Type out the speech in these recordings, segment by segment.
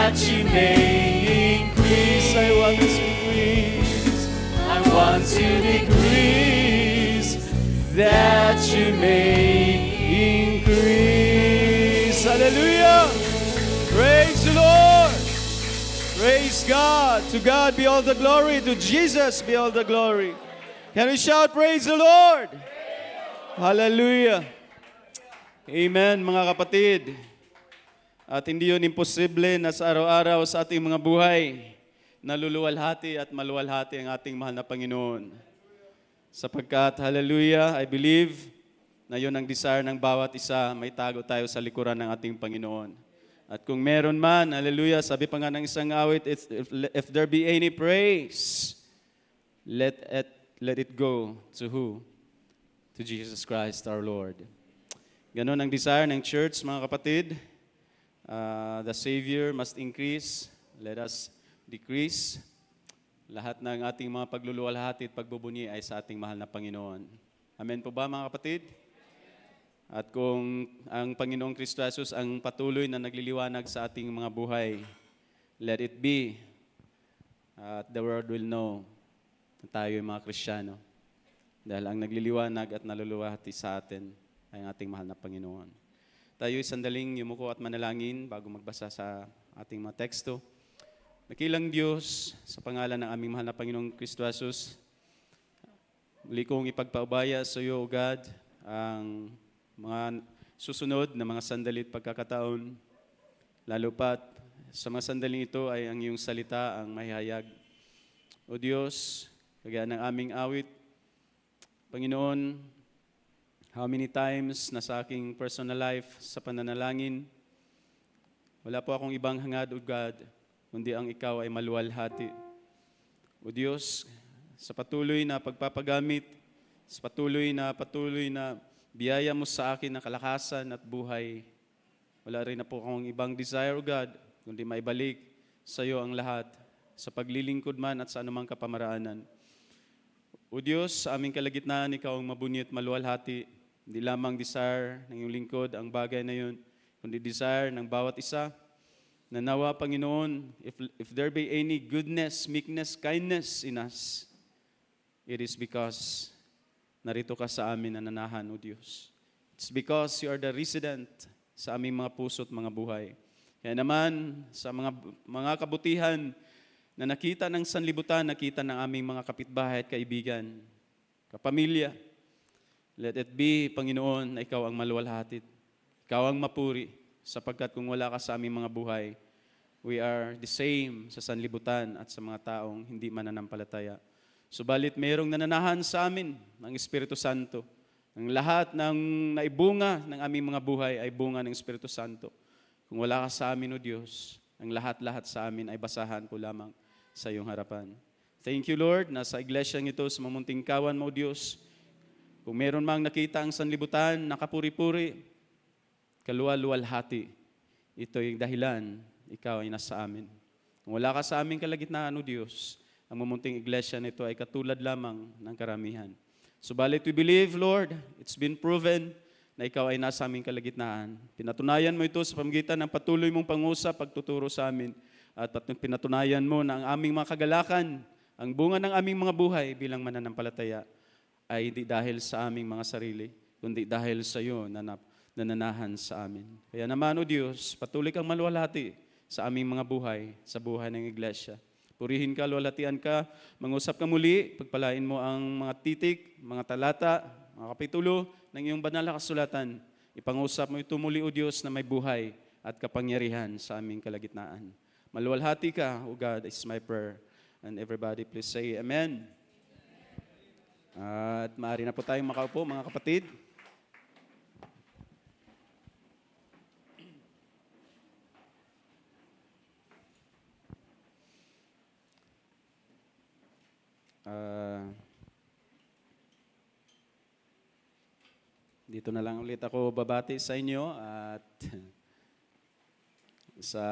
that you may increase. I want to decrease. I want to decrease, that you may increase. Hallelujah! Praise the Lord! Praise God! To God be all the glory. To Jesus be all the glory. Can we shout, praise the Lord? Hallelujah! Amen, mga kapatid. At hindi yun imposible na sa araw-araw sa ating mga buhay, naluluwalhati at maluwalhati ang ating mahal na Panginoon. Sapagkat, hallelujah, I believe na yun ang desire ng bawat isa, may tago tayo sa likuran ng ating Panginoon. At kung meron man, hallelujah, sabi pa nga ng isang awit, if there be any praise, let it go to who? To Jesus Christ our Lord. Ganon ang desire ng church, mga kapatid. The Savior must increase, let us decrease. Lahat ng ating mga pagluluwalhati at pagbubunyi ay sa ating mahal na Panginoon. Amen po ba, mga kapatid? At kung ang Panginoong Kristo Jesus ang patuloy na nagliliwanag sa ating mga buhay, let it be. At the world will know na tayo ay mga Kristiyano. Dahil ang nagliliwanag at naluluwalhati sa atin ay ang ating mahal na Panginoon. Tayo'y sandaling yumuko at manalangin bago magbasa sa ating mga teksto. Nakilang Diyos, sa pangalan ng aming mahal na Panginoong Kristo Jesus, muli kong ipagpaubaya sa iyo, O God, ang mga susunod na mga sandali at pagkakataon. Lalo pat sa mga sandaling ito ay ang iyong salita ang mahihayag. O Diyos, kagaya ng aming awit, Panginoon, how many times na sa aking personal life, sa pananalangin, wala po akong ibang hangad, O God, kundi ang ikaw ay maluwalhati. O Diyos, sa patuloy na pagpapagamit, sa patuloy na biyaya mo sa akin ng kalakasan at buhay, wala rin na po akong ibang desire, O God, kundi maibalik sa iyo ang lahat, sa paglilingkod man at sa anumang kapamaraanan. O Diyos, sa aming kalagitnaan, ikaw ang mabunyi at maluwalhati. Hindi lamang desire ng iyong lingkod ang bagay na yun, kundi desire ng bawat isa na nawa, Panginoon, if there be any goodness, meekness, kindness in us, it is because narito ka sa amin nananahan, O Diyos. It's because you are the resident sa aming mga puso at mga buhay. Kaya naman, sa mga kabutihan na nakita ng sanlibutan, nakita ng aming mga kapitbahay at kaibigan, kapamilya, let it be, Panginoon, na ikaw ang maluwalhati. Ikaw ang mapuri, sapagkat kung wala ka sa aming mga buhay, we are the same sa sanlibutan at sa mga taong hindi mananampalataya. Subalit mayroong nananahan sa amin ng Espiritu Santo. Ang lahat ng naibunga ng aming mga buhay ay bunga ng Espiritu Santo. Kung wala ka sa amin, O Diyos, ang lahat-lahat sa amin ay basahan po lamang sa iyong harapan. Thank you, Lord, na sa iglesyang ito, sa mamunting kawan mo, O Diyos, kung meron mang nakita ang sanlibutan, nakapuri-puri, kaluwal-luwalhati, ito yung dahilan, ikaw ay nasa amin. Kung wala ka sa aming kalagitnaan, O Diyos, ang mamunting iglesia nito ay katulad lamang ng karamihan. Subalit we believe, Lord, it's been proven na ikaw ay nasa aming kalagitnaan. Pinatunayan mo ito sa pamamagitan ng patuloy mong pangusap, pagtuturo sa amin, at pinatunayan mo na ang aming mga kagalakan, ang bunga ng aming mga buhay bilang mananampalataya, ay hindi dahil sa aming mga sarili, kundi dahil sa iyo na nananahan sa amin. Kaya naman, O Diyos, patuloy kang maluwalhati sa aming mga buhay, sa buhay ng iglesia. Purihin ka, luwalhatian ka, mangusap ka muli, pagpalain mo ang mga titik, mga talata, mga kapitulo ng iyong banal na kasulatan. Ipangusap mo ito muli, O Diyos, na may buhay at kapangyarihan sa aming kalagitnaan. Maluwalhati ka, O God, is my prayer. And everybody please say Amen. At maaari na po tayong makaupo, mga kapatid. Dito na lang ulit ako babati sa inyo at sa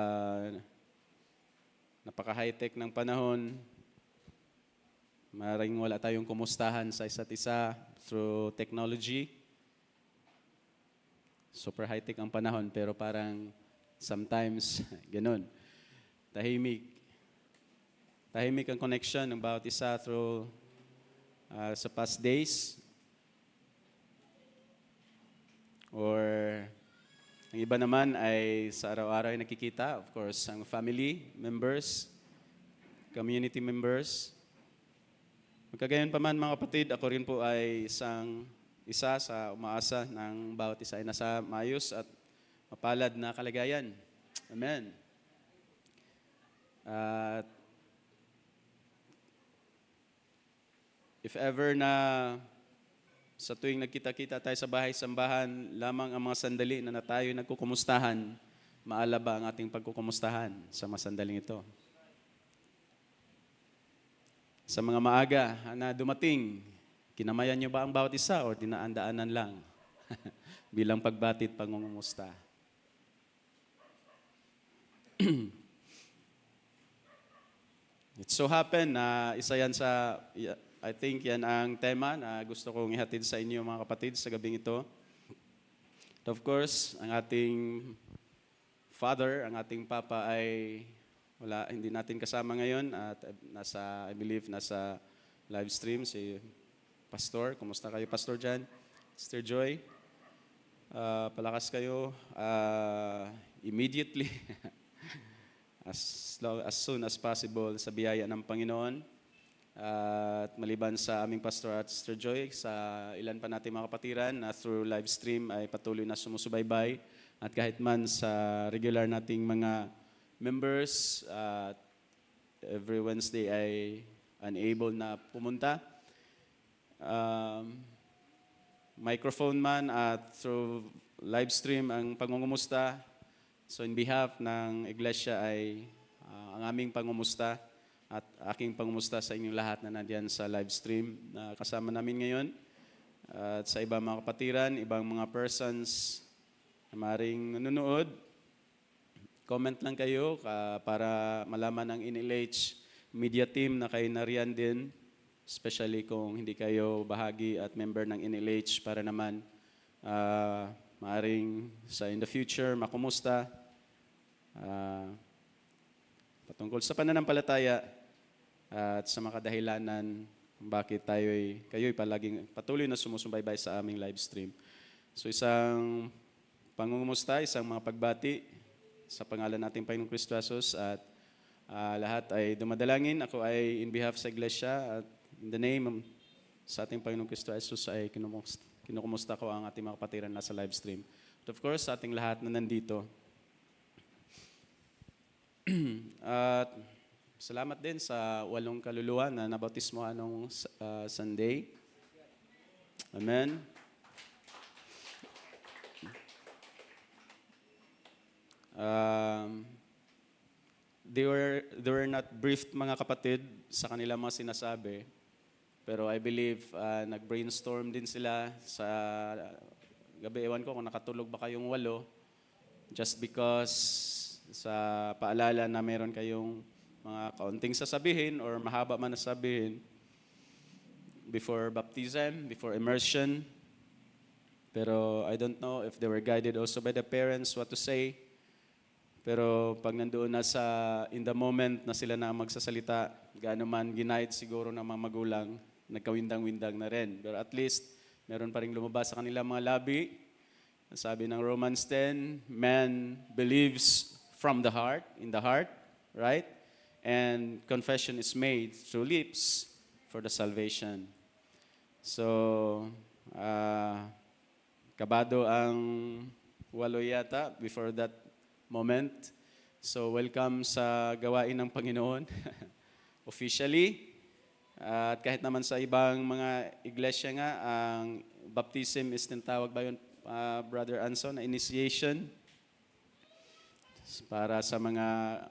napaka-high-tech ng panahon, maaaring wala tayong kumustahan sa isa't isa through technology. Super high-tech ang panahon, pero parang sometimes ganun. tahimik. Tahimik ang connection ng bawat isa through sa past days. Or ang iba naman ay sa araw-araw ay nakikita, of course, ang family members, community members. Magkagayon pa man mga kapatid, ako rin po ay isa sa umaasa ng bawat isa ay nasa maayos at mapalad na kalagayan. Amen. At if ever na sa tuwing nagkita-kita tayo sa bahay-sambahan, lamang ang mga sandali na tayo nagkukumustahan, maalaba ang ating pagkukumustahan sa mga sandaling ito. Sa mga maaga na dumating, kinamayan niyo ba ang bawat isa o dinaan-daanan lang bilang pagbati at pangungumusta? It so happened na isa yan sa, I think yan ang tema na gusto kong ihatid sa inyo mga kapatid sa gabing ito. At of course, ang ating father, ang ating papa ay hindi natin kasama ngayon at I believe nasa live stream si Pastor. Kumusta kayo Pastor Jan? Sister Joy? Palakas kayo immediately as soon as possible sa biyaya ng Panginoon. At maliban sa aming pastor at Sister Joy, sa ilan pa nating mga kapatiran na through live stream ay patuloy na sumusubaybay. At kahit man sa regular nating mga members, every Wednesday ay unable na pumunta. Microphone man at through live stream ang pangungumusta. So in behalf ng Iglesia ay ang aming pangumusta at aking pangumusta sa inyong lahat na nandiyan sa live stream na kasama namin ngayon. At sa ibang mga kapatiran, ibang mga persons na maaaring nanonood, comment lang kayo para malaman ng NLH media team na kayo nariyan din, especially kung hindi kayo bahagi at member ng NLH para naman maaaring in the future makumusta patungkol sa pananampalataya at sa mga kadahilanan kung bakit kayo'y palaging patuloy na sumusubaybay sa aming live stream. So isang pangungumusta, isang mga pagbati sa pangalan nating Panginoong Kristo Jesus at lahat ay dumadalangin. Ako ay in behalf sa Iglesia at in the name sa ating Panginoong Kristo Jesus ay kinukumusta ko ang ating mga kapatiran na sa live stream. At of course, sa ating lahat na nandito. At salamat din sa 8 kaluluwa na nabautismo anong Sunday. Amen. They were not briefed mga kapatid sa kanilang mga sinasabi. Pero I believe nag-brainstorm din sila sa gabi. Ewan ko kung nakatulog ba kayong 8 just because sa paalala na meron kayong mga kaunting sasabihin or mahaba man nasabihin before baptism, before immersion. Pero I don't know if they were guided also by the parents what to say. Pero pag nandoon na in the moment na sila na magsasalita, gaano man ginaid siguro ng mga magulang, nagkawindang-windang na rin. Pero at least, meron pa rin lumabas sa kanilang mga labi. Sabi ng Romans 10, man believes from the heart, in the heart, right? And confession is made through lips for the salvation. So, kabado ang 8 yata before that moment. So, welcome sa gawain ng Panginoon officially. At kahit naman sa ibang mga iglesia nga, ang baptism is tinatawag ba yun, Brother Anson, na initiation. Para sa mga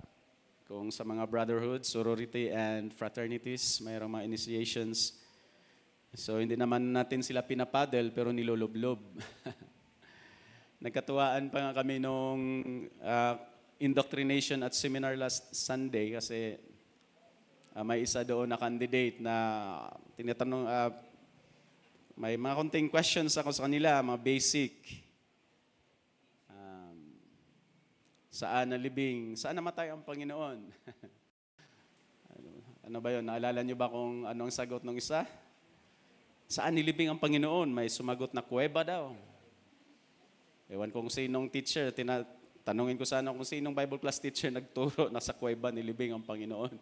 brotherhood, sorority, and fraternities, mayroong mga initiations. So, hindi naman natin sila pinapadel, pero niloloblob. Nagkatuwaan pa nga kami nung indoctrination at seminar last Sunday kasi may isa doon na candidate na tinatanong, may mga konting questions ako sa kanila, mga basic. Saan nalibing? Saan namatay ang Panginoon? Ano ba yun? Naalala niyo ba kung anong sagot ng isa? Saan nilibing ang Panginoon? May sumagot na kuweba daw. Ewan kung sinong teacher, tanungin ko sana kung sinong Bible class teacher nagturo na sa kuweba nilibing ang Panginoon.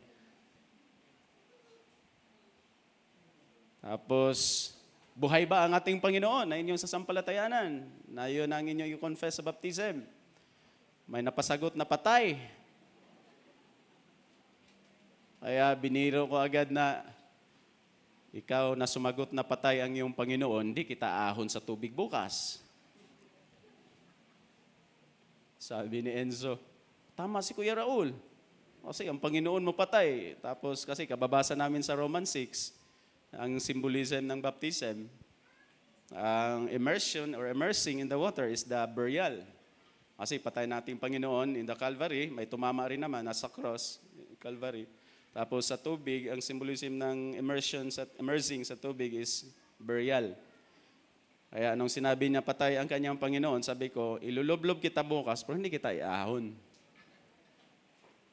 Tapos, buhay ba ang ating Panginoon na inyong sasampalatayanan? Na yun ang inyong i-confess sa baptism. May napasagot na patay. Kaya biniro ko agad na ikaw na sumagot na patay ang iyong Panginoon, di kita ahon sa tubig bukas. Sabi ni Enzo, tama si Kuya Raul. Kasi ang Panginoon mo patay. Tapos kasi kababasa namin sa Romans 6, ang symbolism ng baptism, ang immersion or immersing in the water is the burial. Kasi patay nating Panginoon in the Calvary, may tumama rin naman, nasa cross, Calvary. Tapos sa tubig, ang symbolism ng immersing sa tubig is burial. Kaya nung sinabi niya patay ang kanyang Panginoon, sabi ko, ilulublob kita bukas, pero hindi kita iahon.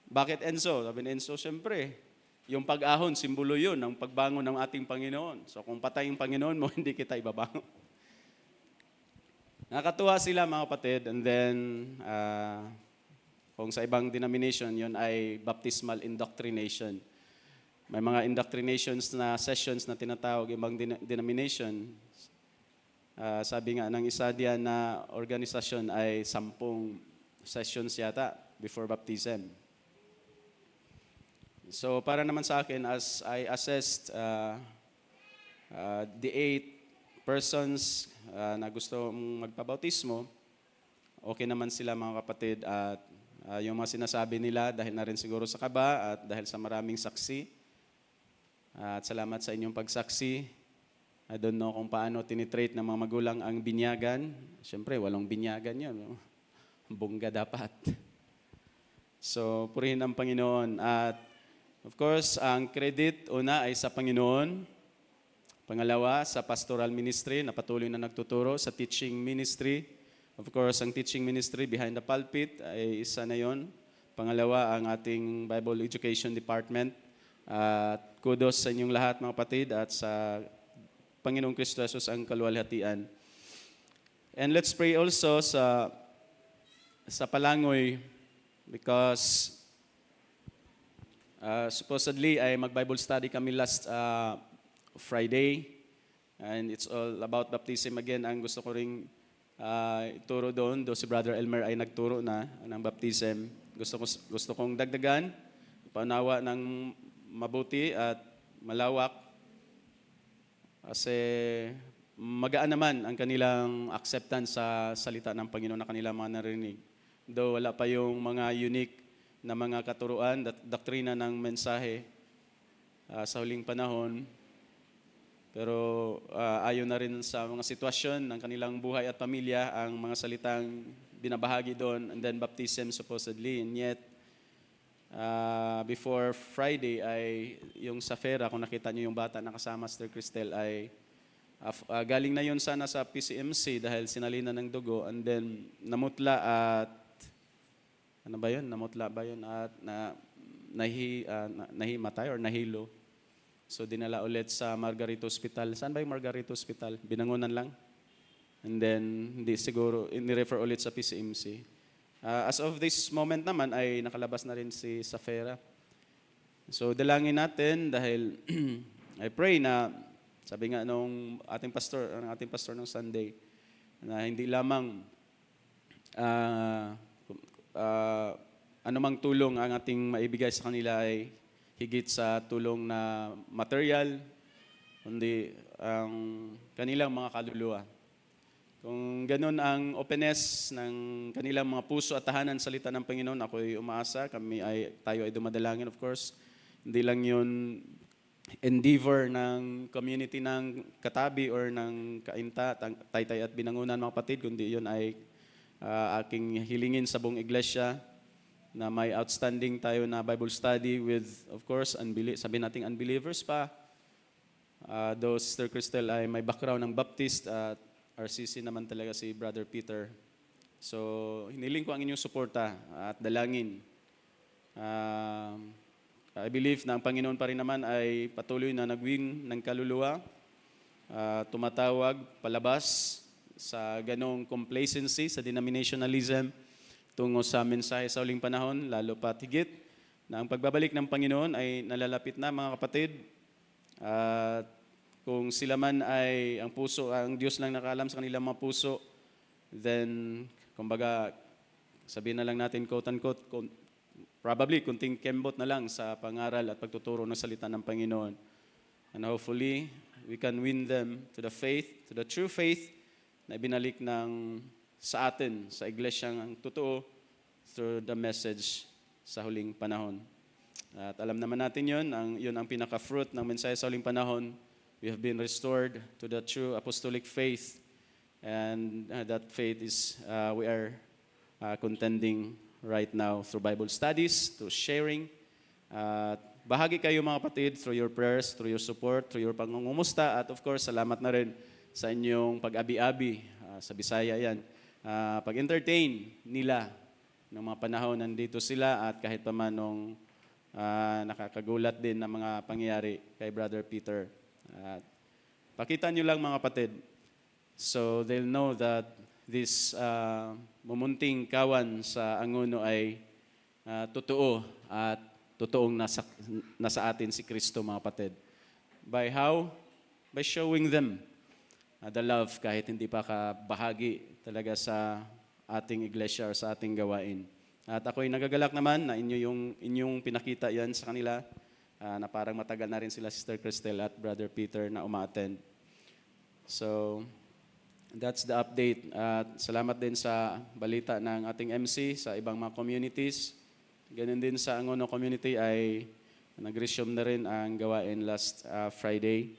Bakit Enzo? Sabi ni Enzo, siyempre, yung pag-ahon, simbolo yun ng pagbangon ng ating Panginoon. So kung patay yung Panginoon mo, hindi kita ibabangon. Nakatuwa sila mga kapatid, and then, kung sa ibang denomination, yun ay baptismal indoctrination. May mga indoctrinations na sessions na tinatawag ibang denomination. Sabi nga ng isa diyan na organisasyon ay 10 sessions yata before baptism. So para naman sa akin, as I assessed the 8 persons na gusto magpabautismo, okay naman sila mga kapatid at yung mga sinasabi nila dahil na rin siguro sa kaba at dahil sa maraming saksi. At salamat sa inyong pagsaksi. I don't know kung paano tinitrate ng mga magulang ang binyagan. Siyempre, walang binyagan yun. No? Bongga dapat. So, purihin ang Panginoon. At of course, ang credit una ay sa Panginoon. Pangalawa, sa pastoral ministry na patuloy na nagtuturo, sa teaching ministry. Of course, ang teaching ministry behind the pulpit ay isa na yon. Pangalawa, ang ating Bible Education Department. At kudos sa inyong lahat mga kapatid at sa Panginoong Kristo Jesus ang kaluwalhatian. And let's pray also sa Palangoy because supposedly ay mag-Bible study kami last Friday and it's all about baptism again. Ang gusto ko ring ituro doon, si Brother Elmer ay nagturo na ng baptism. Gusto kong dagdagan, panawa ng mabuti at malawak kasi magaan naman ang kanilang acceptance sa salita ng Panginoon na kanilang mga narinig. Though wala pa yung mga unique na mga katuruan, doktrina ng mensahe sa huling panahon, pero ayon na rin sa mga sitwasyon ng kanilang buhay at pamilya ang mga salitang binabahagi doon and then baptism supposedly. And yet, before Friday ay yung sa Fera, kung nakita niyo yung bata na kasama Sister Cristel ay galing na yun sana sa PCMC dahil sinalina ng dugo and then namutla at ano ba yun? Namutla ba yun? At nahimatay or nahilo. So dinala ulit sa Margarito Hospital. Saan ba yung Margarito Hospital? Binangunan lang. And then hindi siguro, ni-refer ulit sa PCMC. As of this moment naman ay nakalabas na rin si Safera. So dalangin natin dahil I pray na sabi nga nung ating pastor ng Sunday na hindi lamang anumang tulong ang ating maibigay sa kanila ay higit sa tulong na material, kundi ang kanilang mga kaluluwa. Kung ganun ang openness ng kanilang mga puso at tahanan sa salita ng Panginoon, ako'y umaasa, tayo ay dumadalangin of course. Hindi lang yun endeavor ng community ng Katabi or ng Kainta, Taytay at Binangunan mga kapatid, kundi yun ay aking hilingin sa buong iglesia na may outstanding tayo na Bible study with, of course, sabihin nating unbelievers pa. Though Sister Cristel ay may background ng Baptist at RCC naman talaga si Brother Peter. So, hiniling ko ang inyong suporta at dalangin. I believe na ang Panginoon pa rin naman ay patuloy na nag-win ng kaluluwa, tumatawag palabas sa ganong complacency, sa denominationalism tungo sa mensahe sa huling panahon, lalo pat higit na ang pagbabalik ng Panginoon ay nalalapit na, mga kapatid. At kung sila man ay ang puso, ang Diyos lang nakaalam sa kanilang mga puso, then kumbaga sabihin na lang natin quote-unquote, probably kunting kembot na lang sa pangaral at pagtuturo ng salita ng Panginoon. And hopefully, we can win them to the faith, to the true faith na ibinalik ng sa atin, sa iglesyang totoo, through the message sa huling panahon. At alam naman natin yun ang pinaka-fruit ng mensahe sa huling panahon. We have been restored to the true apostolic faith. And that faith is, we are contending right now through Bible studies, through sharing. Bahagi kayo, mga kapatid, through your prayers, through your support, through your pangungumusta. At of course, salamat na rin sa inyong pag-abi-abi, sa Bisaya yan. Pag-entertain nila ng mga panahon nandito sila at kahit pa man nung nakakagulat din ng mga pangyayari kay Brother Peter. Pakita nyo lang, mga kapatid, so they'll know that this mumunting kawan sa Angono ay totoo at totoong nasa atin si Kristo, mga kapatid. By how? By showing them the love kahit hindi pa kabahagi talaga sa ating iglesia or sa ating gawain. At ako'y nagagalak naman na inyong pinakita yan sa kanila na parang matagal na rin sila Sister Cristel at Brother Peter na uma-attend. So, that's the update. At salamat din sa balita ng ating MC sa ibang mga communities. Ganun din sa Angono community ay nag-resume na rin ang gawain last Friday.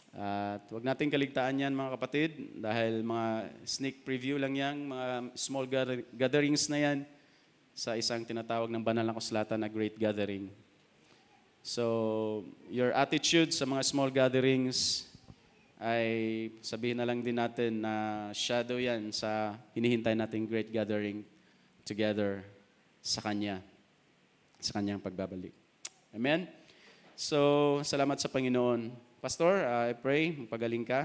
At huwag nating kaligtaan yan, mga kapatid, dahil mga sneak preview lang yan, mga small gatherings na yan sa isang tinatawag ng banal na kasulatan na Great Gathering. So, your attitude sa mga small gatherings ay sabihin na lang din natin na shadow yan sa hinihintay nating Great Gathering together sa Kanya, sa Kanyang pagbabalik. Amen? So, salamat sa Panginoon. Pastor, I pray, magpagaling ka.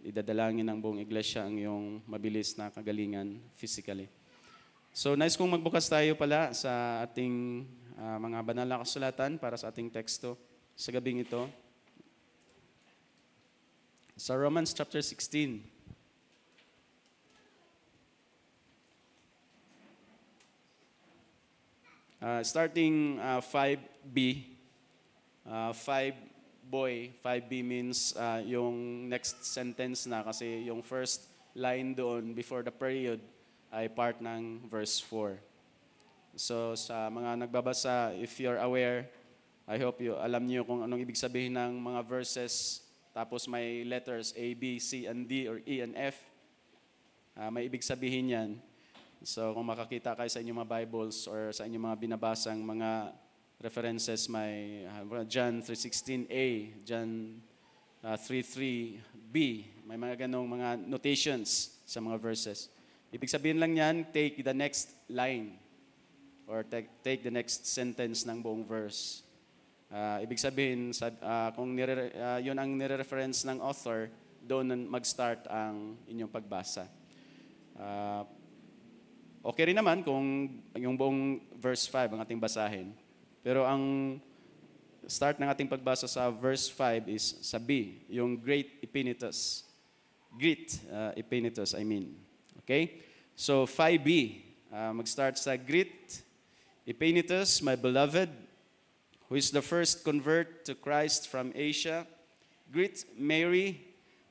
Idadalangin ng buong iglesia ang iyong mabilis na kagalingan physically. So, nice kong magbukas tayo pala sa ating mga banal na kasulatan para sa ating teksto sa gabing ito. Sa Romans chapter 16. Starting 5b. 5b means yung next sentence na kasi yung first line doon before the period ay part ng verse 4. So sa mga nagbabasa, if you're aware, I hope alam niyo kung anong ibig sabihin ng mga verses tapos may letters A, B, C, and D or E and F. May ibig sabihin yan. So kung makakita kayo sa inyong mga Bibles or sa inyong mga binabasang mga references, may John 3:16a, John 3:3b, may mga ganong mga notations sa mga verses. Ibig sabihin lang yan, take the next line or take the next sentence ng buong verse. Ibig sabihin, kung yun ang nire-reference ng author, doon mag-start ang inyong pagbasa. Okay rin naman kung yung buong verse 5 ang ating basahin. Pero ang start ng ating pagbasa sa verse 5 is sa B, yung great Epenetus. Epenetus, I mean. Okay? So 5B, mag-start sa greet Epenetus, my beloved, who is the first convert to Christ from Asia. Greet Mary,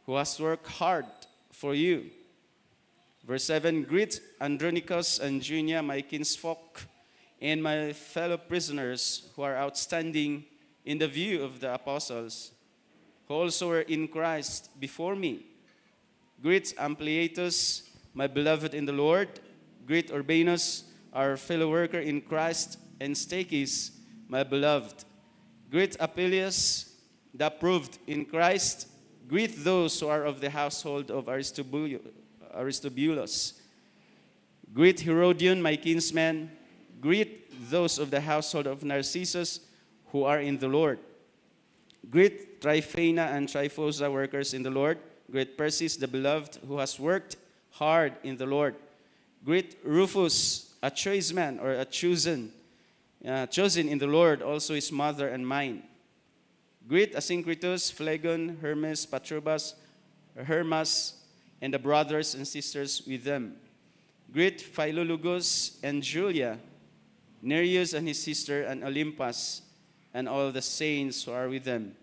who has worked hard for you. Verse 7, greet Andronicus and Junia, my kinsfolk, and my fellow prisoners who are outstanding in the view of the apostles, who also were in Christ before me. Greet Ampliatus, my beloved in the Lord. Greet Urbanus, our fellow worker in Christ, and Stachys, my beloved. Greet Apelles, the approved in Christ. Greet those who are of the household of Aristobulus. Greet Herodion, my kinsman. Greet those of the household of Narcissus who are in the Lord. Greet Tryphena and Tryphosa, workers in the Lord. Greet Persis, the beloved, who has worked hard in the Lord. Greet Rufus, a choice man or a chosen in the Lord, also his mother and mine. Greet Asyncritus, Phlegon, Hermes, Patrobas, Hermas, and the brothers and sisters with them. Greet Philologus and Julia, Nereus and his sister, and Olympus, and all the saints who are with them.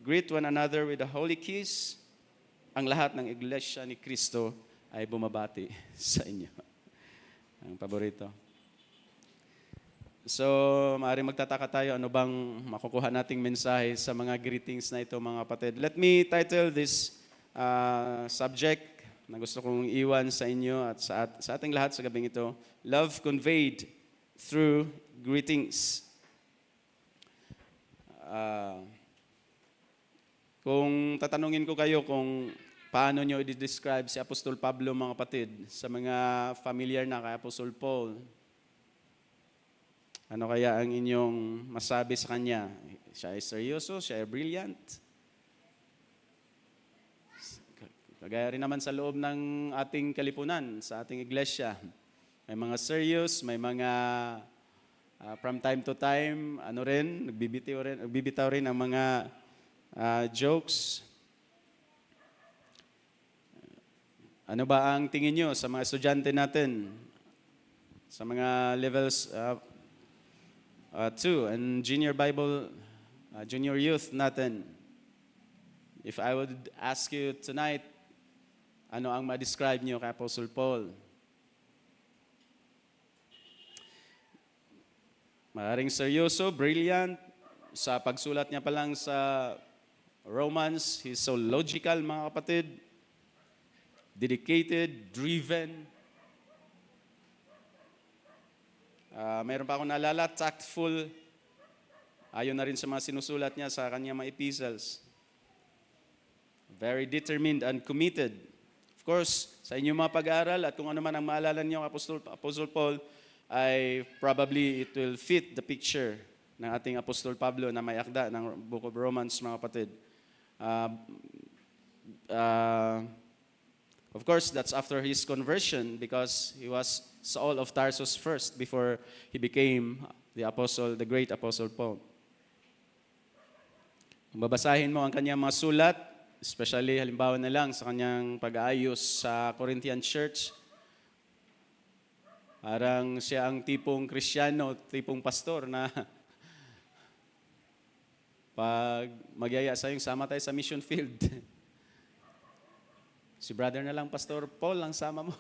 Greet one another with a holy kiss. Ang lahat ng iglesia ni Cristo ay bumabati sa inyo. Ang paborito. So, maaaring magtataka tayo, ano bang makukuha nating mensahe sa mga greetings na ito, mga kapatid. Let me title this subject na gusto kong iwan sa inyo at sa ating lahat sa gabing ito, Love Conveyed Through Greetings. Kung tatanungin ko kayo kung paano nyo i-describe si Apostol Pablo, mga kapatid, sa mga familiar na kay Apostol Paul, ano kaya ang inyong masabi sa kanya? Siya ay seryoso, siya ay brilliant. Kagaya rin naman sa loob ng ating kalipunan, sa ating iglesia. May mga serious, may mga from time to time, nagbibitaw rin ang mga jokes. Ano ba ang tingin nyo sa mga estudyante natin? Sa mga levels 2 and junior Bible, junior youth natin. If I would ask you tonight, ano ang ma-describe nyo kay Apostle Paul? Maaaring seryoso, brilliant. Sa pagsulat niya pa lang sa Romans, he's so logical, mga kapatid. Dedicated, driven. Mayroon pa akong naalala, tactful. Ayon na rin sa mga sinusulat niya sa kanyang mga epistles. Very determined and committed. Of course, sa inyong mga pag-aaral at kung ano man ang maalala niyo ng Apostle Paul, ay probably it will fit the picture ng ating Apostol Pablo na may akda ng Book of Romans, mga kapatid. Of course, that's after his conversion because he was Saul of Tarsus first before he became the great Apostle Paul. Kung babasahin mo ang kanyang mga sulat, especially halimbawa na lang sa kanyang pag-aayos sa Corinthian Church, parang siya ang tipong Kristiyano, tipong pastor na pag magyaya sa yung sama tayo sa mission field. Si brother na lang, Pastor Paul, ang sama mo.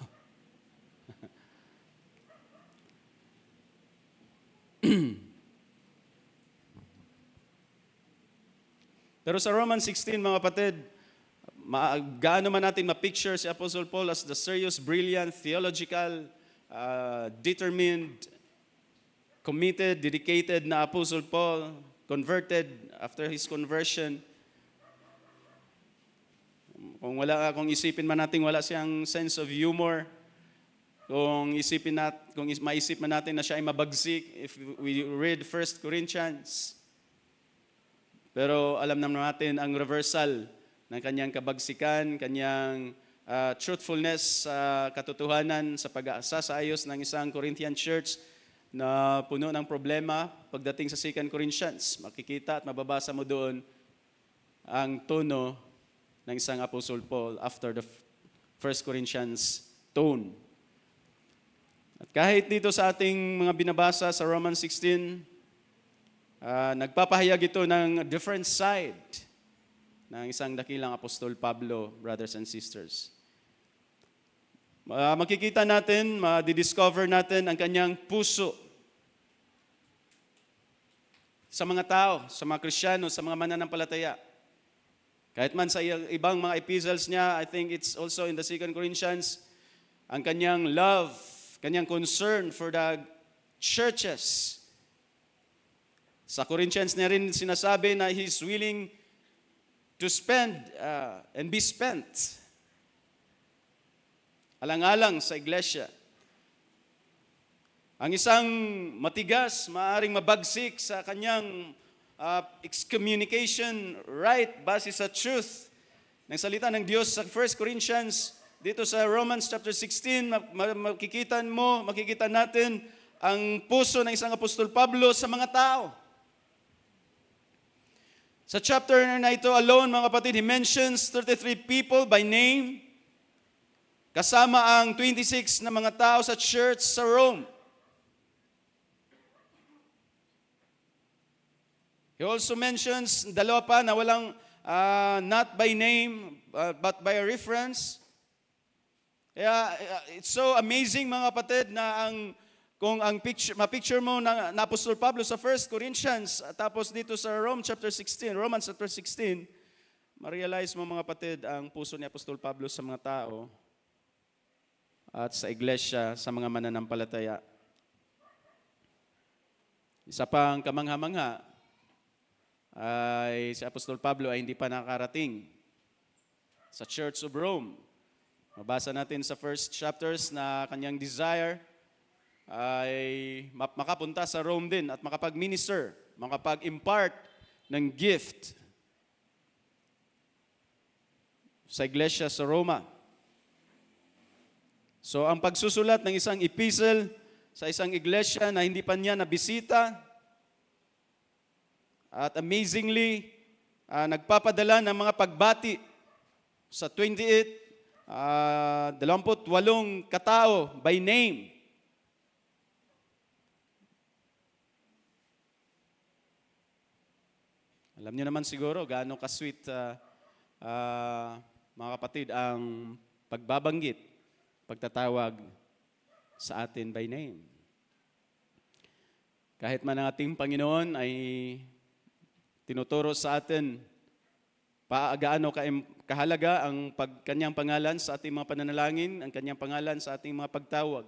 Pero sa Romans 16, mga kapatid, gaano man natin ma-picture si Apostle Paul as the serious, brilliant, theological, determined, committed, dedicated na Apostle Paul, converted after his conversion. Kung isipin man natin wala siyang sense of humor, kung maisip man natin na siya ay mabagsik, if we read 1 Corinthians, pero alam naman natin ang reversal ng kanyang kabagsikan, kanyang truthfulness sa katotohanan, sa pag-aasa sa ayos ng isang Corinthian church na puno ng problema pagdating sa 2 Corinthians. Makikita at mababasa mo doon ang tono ng isang Apostle Paul after the 1 Corinthians tone. At kahit dito sa ating mga binabasa sa Romans 16, nagpapahayag ito ng different side ng isang dakilang Apostol Pablo, brothers and sisters. Makikita natin, madidiscover natin ang kanyang puso sa mga tao, sa mga Kristiyano, sa mga mananampalataya. Kahit man sa ibang mga epistles niya, I think it's also in the 2 Corinthians, ang kanyang love, kanyang concern for the churches. Sa Corinthians niya rin sinasabi na he's willing to spend and be spent. alang-alang sa iglesia. Ang isang matigas, maaaring mabagsik sa kanyang excommunication right base sa truth ng salita ng Diyos sa 1 Corinthians, dito sa Romans chapter 16, makikita natin ang puso ng isang Apostol Pablo sa mga tao. Sa chapter na ito alone, mga kapatid, he mentions 33 people by name, kasama ang 26 na mga tao sa church sa Rome. He also mentions dalawa pa na walang not by name but by a reference. Kaya it's so amazing, mga kapatid, na kung ma-picture mo na Apostol Pablo sa 1 Corinthians, tapos dito sa Romans chapter 16, ma-realize mo, mga kapatid, ang puso ni Apostol Pablo sa mga tao at sa iglesia, sa mga mananampalataya. Isa pang kamangha-mangha ay si Apostol Pablo ay hindi pa nakarating sa Church of Rome. Mabasa natin sa first chapters na kanyang desire ay makapunta sa Rome din at makapag-minister, makapag-impart ng gift sa iglesia sa Roma. So ang pagsusulat ng isang epistle sa isang iglesia na hindi pa niya nabisita, at amazingly, nagpapadala ng mga pagbati sa 28 katao by name. Alam niyo naman siguro gaano ka-sweet, mga kapatid, ang pagbabanggit, pagtatawag sa atin by name. Kahit man ang ating Panginoon ay tinuturo sa atin gaano kahalaga ang kanyang pangalan sa ating mga pananalangin, ang kanyang pangalan sa ating mga pagtawag.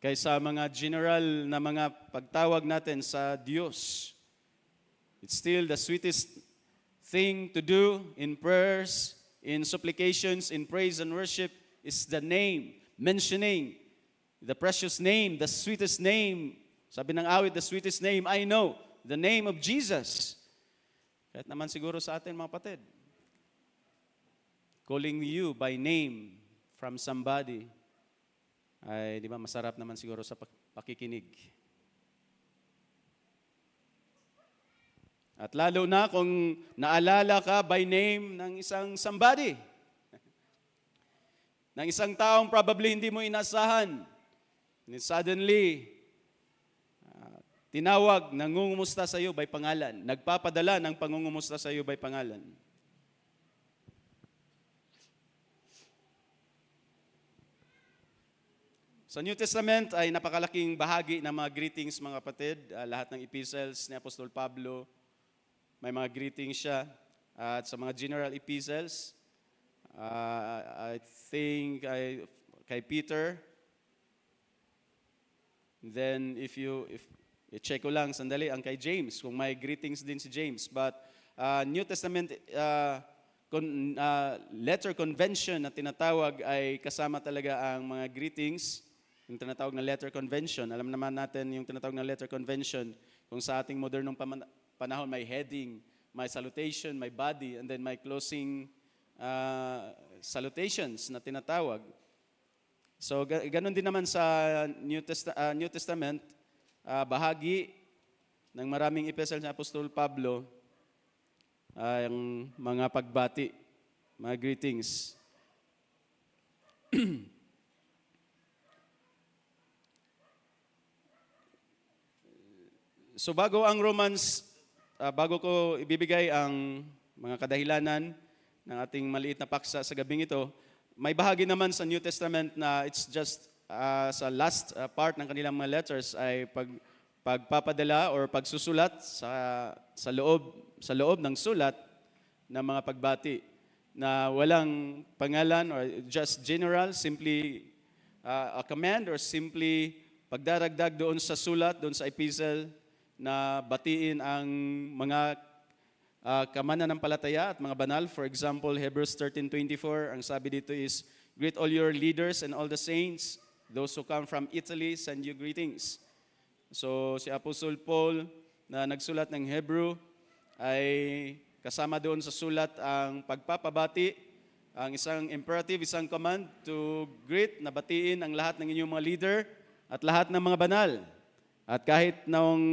Kaysa mga general na mga pagtawag natin sa Diyos. It's still the sweetest thing to do in prayers, in supplications, in praise and worship is the name, mentioning the precious name, the sweetest name. Sabi ng awit, the sweetest name I know, the name of Jesus. Kahit naman siguro sa atin, mga kapatid, calling you by name from somebody, ay di ba masarap naman siguro sa pakikinig. At lalo na kung naalala ka by name ng isang somebody, ng isang taong probably hindi mo inasahan, and suddenly, tinawag, nangungumusta sa iyo by pangalan. Nagpapadala ng pangungumusta sa iyo by pangalan. Sa New Testament ay napakalaking bahagi ng mga greetings, mga kapatid. Lahat ng epistles ni Apostol Pablo, may mga greetings siya. At sa mga general epistles, I think kay Peter. Then i-check ko lang sandali ang kay James, kung may greetings din si James. But New Testament letter convention na tinatawag ay kasama talaga ang mga greetings, yung tinatawag na letter convention. Alam naman natin yung tinatawag na letter convention, kung sa ating modernong panahon may heading, may salutation, may body, and then may closing salutations na tinatawag. So ganun din naman sa New Testament, bahagi ng maraming epistle ni Apostol Pablo ay ang mga pagbati, mga greetings. So bago ang Romans, bago ko ibibigay ang mga kadahilanan ng ating maliit na paksa sa gabing ito, may bahagi naman sa New Testament na it's just sa last part ng kanilang mga letters ay pagpapadala or pagsusulat sa loob ng sulat ng mga pagbati na walang pangalan or just general, simply a command or simply pagdaragdag doon sa sulat, doon sa epistle na batiin ang mga kamananampalataya at mga banal. For example, Hebrews 13:24, ang sabi dito is, Greet all your leaders and all the saints. Those who come from Italy send you greetings. So si Apostle Paul na nagsulat ng Hebrew ay kasama doon sa sulat ang pagpapabati, ang isang imperative, isang command to greet, na batiin ang lahat ng inyong mga leader at lahat ng mga banal. At kahit nung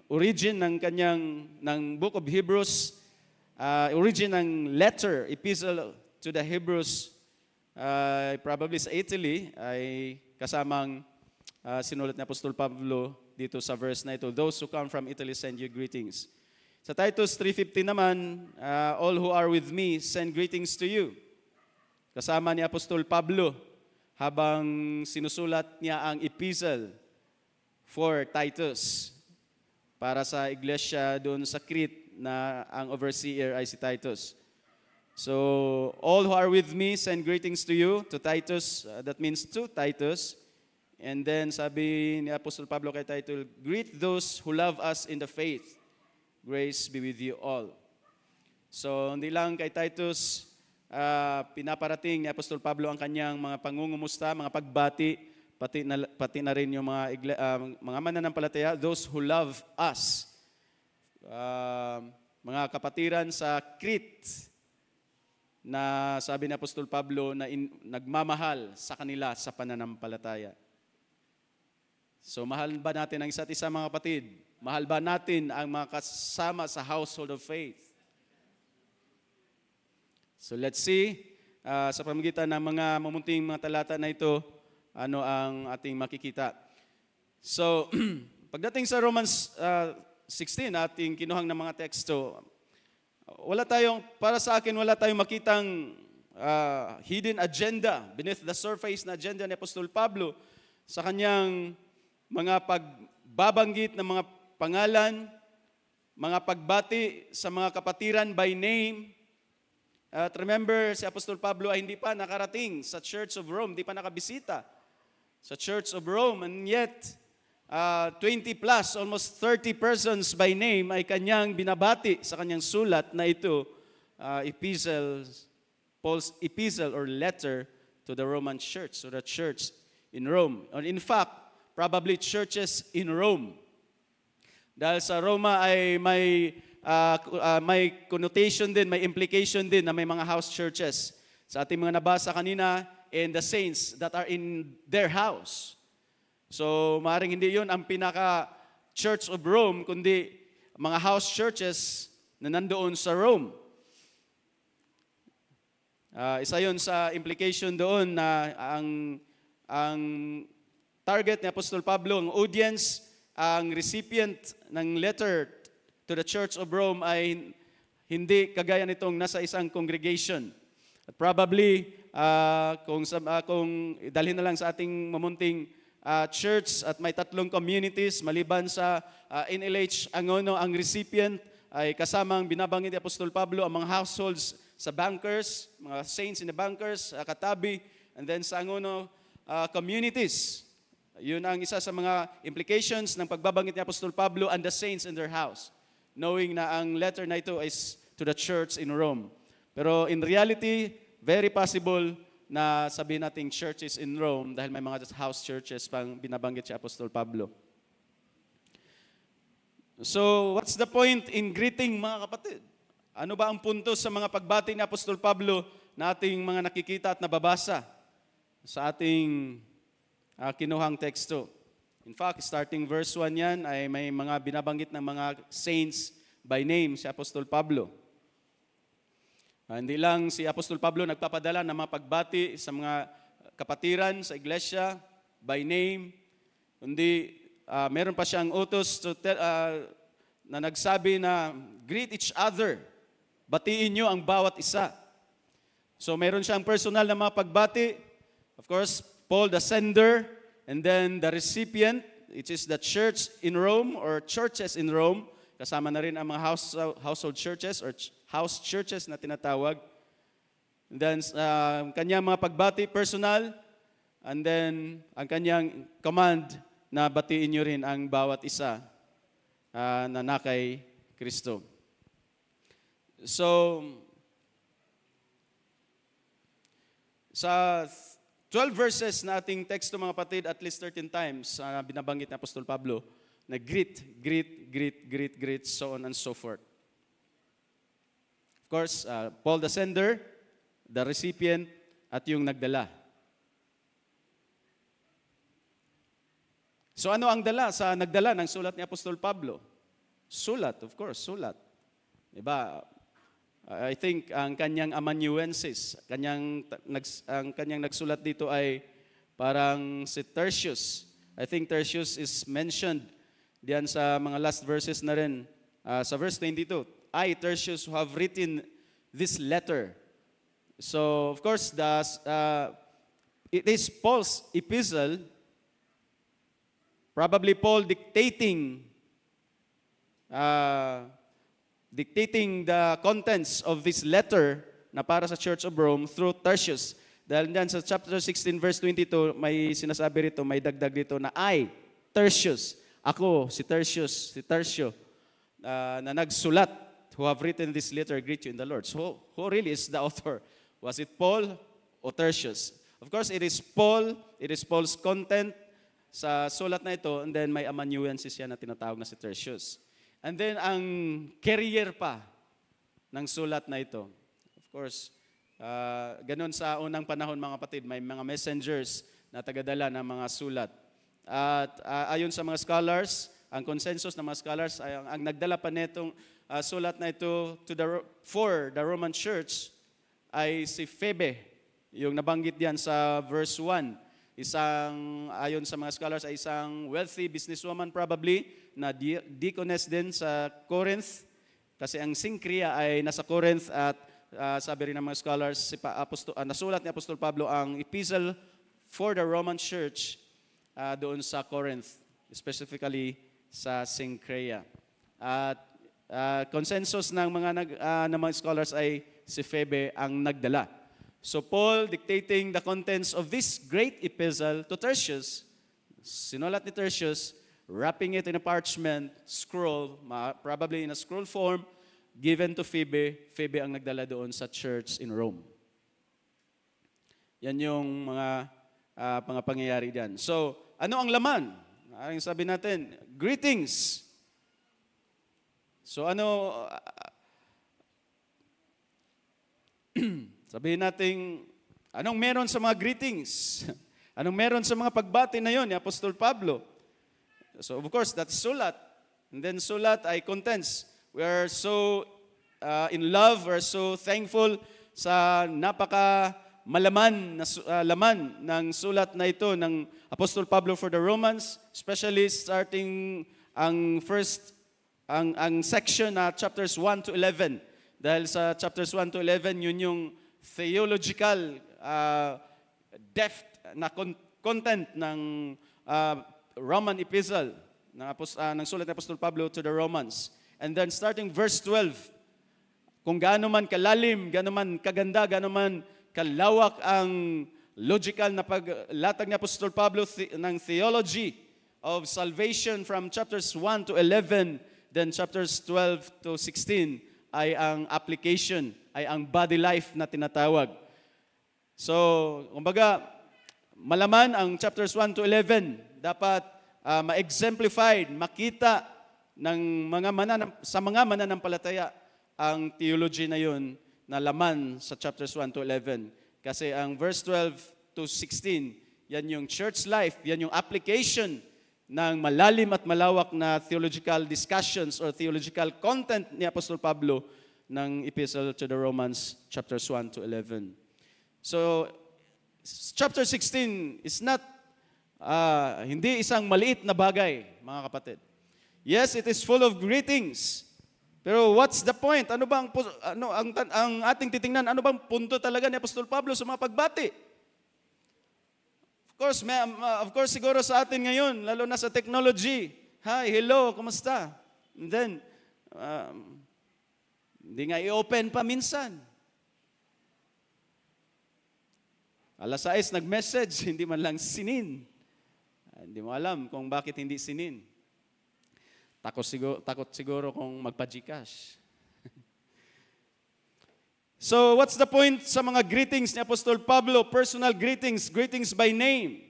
origin ng Book of Hebrews, origin ng letter, epistle to the Hebrews, probably sa Italy, ay kasamang sinulat ni Apostol Pablo dito sa verse na ito. Those who come from Italy send you greetings. Sa Titus 3:15 naman, all who are with me send greetings to you. Kasama ni Apostol Pablo habang sinusulat niya ang epistle for Titus para sa iglesia doon sa Crete na ang overseer ay si Titus. So, all who are with me send greetings to you, to Titus, that means to Titus. And then sabi ni Apostol Pablo kay Titus, greet those who love us in the faith. Grace be with you all. So, hindi lang kay Titus, pinaparating ni Apostol Pablo ang kanyang mga pangungumusta, mga pagbati, pati na rin yung mga mananampalataya, those who love us. Mga kapatiran sa Crete, na sabi ni Apostol Pablo na nagmamahal sa kanila sa pananampalataya. So mahal ba natin ang isa't isa, mga kapatid? Mahal ba natin ang mga kasama sa household of faith? So let's see, sa pamamagitan ng mga mamunting mga talata na ito, ano ang ating makikita. So, pagdating sa Romans 16, ating kinuhang ng mga teksto, para sa akin, wala tayong makitang hidden agenda, beneath the surface na agenda ni Apostol Pablo sa kanyang mga pagbabanggit ng mga pangalan, mga pagbati sa mga kapatiran by name. At remember, si Apostol Pablo ay hindi pa nakarating sa Church of Rome, hindi pa nakabisita sa Church of Rome, and yet 20 plus, almost 30 persons by name ay kanyang binabati sa kanyang sulat na ito, Paul's epistle or letter to the Roman church, to the church in Rome. Or in fact, probably churches in Rome. Dahil sa Roma ay may connotation din, may implication din na may mga house churches. Sa ating mga nabasa kanina, and the saints that are in their house. So, maaaring hindi yun ang pinaka-church of Rome, kundi mga house churches na nandoon sa Rome. Isa yun sa implication doon na ang target ni Apostol Pablo, ang audience, ang recipient ng letter to the Church of Rome ay hindi kagaya nitong nasa isang congregation. At probably, kung dalhin na lang sa ating mamunting church at may 3 communities, maliban sa NLH Angono, ang recipient ay kasamang binabanggit ni Apostol Pablo ang mga households sa bankers, mga saints in the bankers, katabi, and then sa Angono communities. Yun ang isa sa mga implications ng pagbabanggit ni Apostol Pablo and the saints in their house, knowing na ang letter na ito is to the church in Rome. Pero in reality, very possible na sabihin nating churches in Rome dahil may mga house churches pang binabanggit si Apostol Pablo. So, what's the point in greeting, mga kapatid? Ano ba ang punto sa mga pagbati ni Apostol Pablo na ating mga nakikita at nababasa sa ating kinuhang teksto? In fact, starting verse 1 yan ay may mga binabanggit ng mga saints by name si Apostol Pablo. Hindi lang si Apostol Pablo nagpapadala ng mga pagbati sa mga kapatiran sa iglesia by name, kundi meron pa siyang utos na nagsabi na greet each other, batiin nyo ang bawat isa. So meron siyang personal na mga pagbati. Of course, Paul the sender, and then the recipient, which is the church in Rome or churches in Rome. Kasama na rin ang mga household churches or house churches na tinatawag. And then, kanyang mga pagbati, personal. And then, ang kanyang command na batiin nyo rin ang bawat isa na nakay Kristo. So, Sa 12 verses na ating teksto mga kapatid, at least 13 times binabanggit ni Apostol Pablo na greet, greet, greet, greet, greet, so on and so forth. Of course, Paul the sender, the recipient, at yung nagdala. So ano ang dala sa nagdala ng sulat ni Apostol Pablo? Sulat, of course, sulat. Diba? I think ang kanyang amanuensis, ang kanyang nagsulat dito ay parang si Tertius. I think Tertius is mentioned diyan sa mga last verses na rin. Sa verse 22, I, Tertius, who have written this letter. So, of course, it is Paul's epistle, probably Paul dictating the contents of this letter na para sa Church of Rome through Tertius. Dahil diyan sa chapter 16 verse 22, may sinasabi rito, may dagdag dito na I, Tertius, ako, si Tertio, na nagsulat, who have written this letter, greet you in the Lord. So, who really is the author? Was it Paul or Tertius? Of course, it is Paul. It is Paul's content sa sulat na ito, and then may amanuensis yan na tinatawag na si Tertius. And then, ang carrier pa ng sulat na ito. Of course, ganun sa unang panahon mga kapatid, may mga messengers na tagadala ng mga sulat. At ayon sa mga scholars, ang consensus ng mga scholars ay ang nagdala pa nitong sulat na ito for the Roman Church ay si Phoebe, yung nabanggit diyan sa verse 1. Ayon sa mga scholars, ay isang wealthy businesswoman probably, na deaconess din sa Corinth. Kasi ang Cenchrea ay nasa Corinth at sabi rin ng mga scholars, nasulat ni Apostol Pablo ang epistle for the Roman Church doon sa Corinth, specifically sa Cenchrea. At consensus ng mga scholars ay si Phoebe ang nagdala. So Paul dictating the contents of this great epistle to Tertius, sinulat ni Tertius, wrapping it in a parchment scroll, probably in a scroll form, given to Phoebe. Phoebe ang nagdala doon sa church in Rome. Yan yung mga pangyayari diyan. So, ano ang laman? Ang sabi natin, greetings. So sabihin natin, anong meron sa mga greetings? Anong meron sa mga pagbati na yon ni Apostol Pablo? So of course, that's sulat. And then sulat ay contents. We are so in love, we are so thankful sa malaman na laman ng sulat na ito ng Apostol Pablo for the Romans, especially starting ang section na chapters 1 to 11. Dahil sa chapters 1 to 11, yun yung theological depth na content ng Roman epistle ng sulat ng Apostol Pablo to the Romans. And then starting verse 12, kung gaano man kalalim, gaano man kaganda, gaano man kalawak ang logical na paglatag ni Apostol Pablo ng theology of salvation from chapters 1 to 11, then chapters 12 to 16 ay ang application, ay ang body life na tinatawag. So, kumbaga, malaman ang chapters 1 to 11, dapat ma-exemplified, makita ng sa mga mananampalataya ang theology na yun na laman sa chapters 1 to 11. Kasi ang verse 12 to 16, yan yung church life, yan yung application ng malalim at malawak na theological discussions or theological content ni Apostol Pablo ng Epistle to the Romans, chapters 1 to 11. So, chapter 16 is not, hindi isang maliit na bagay, mga kapatid. Yes, it is full of greetings. Pero what's the point? Ano bang ang ating titingnan? Ano bang punto talaga ni Apostol Pablo sa mga pagbati? Of course, siguro sa atin ngayon, lalo na sa technology. Hi, hello, kumusta? And then, hindi nga i-open pa minsan. 6:00 nag-message, hindi man lang sinin. Hindi mo alam kung bakit hindi sinin. Takot siguro kung magpa-Gcash. So, what's the point sa mga greetings ni Apostol Pablo? Personal greetings, greetings by name.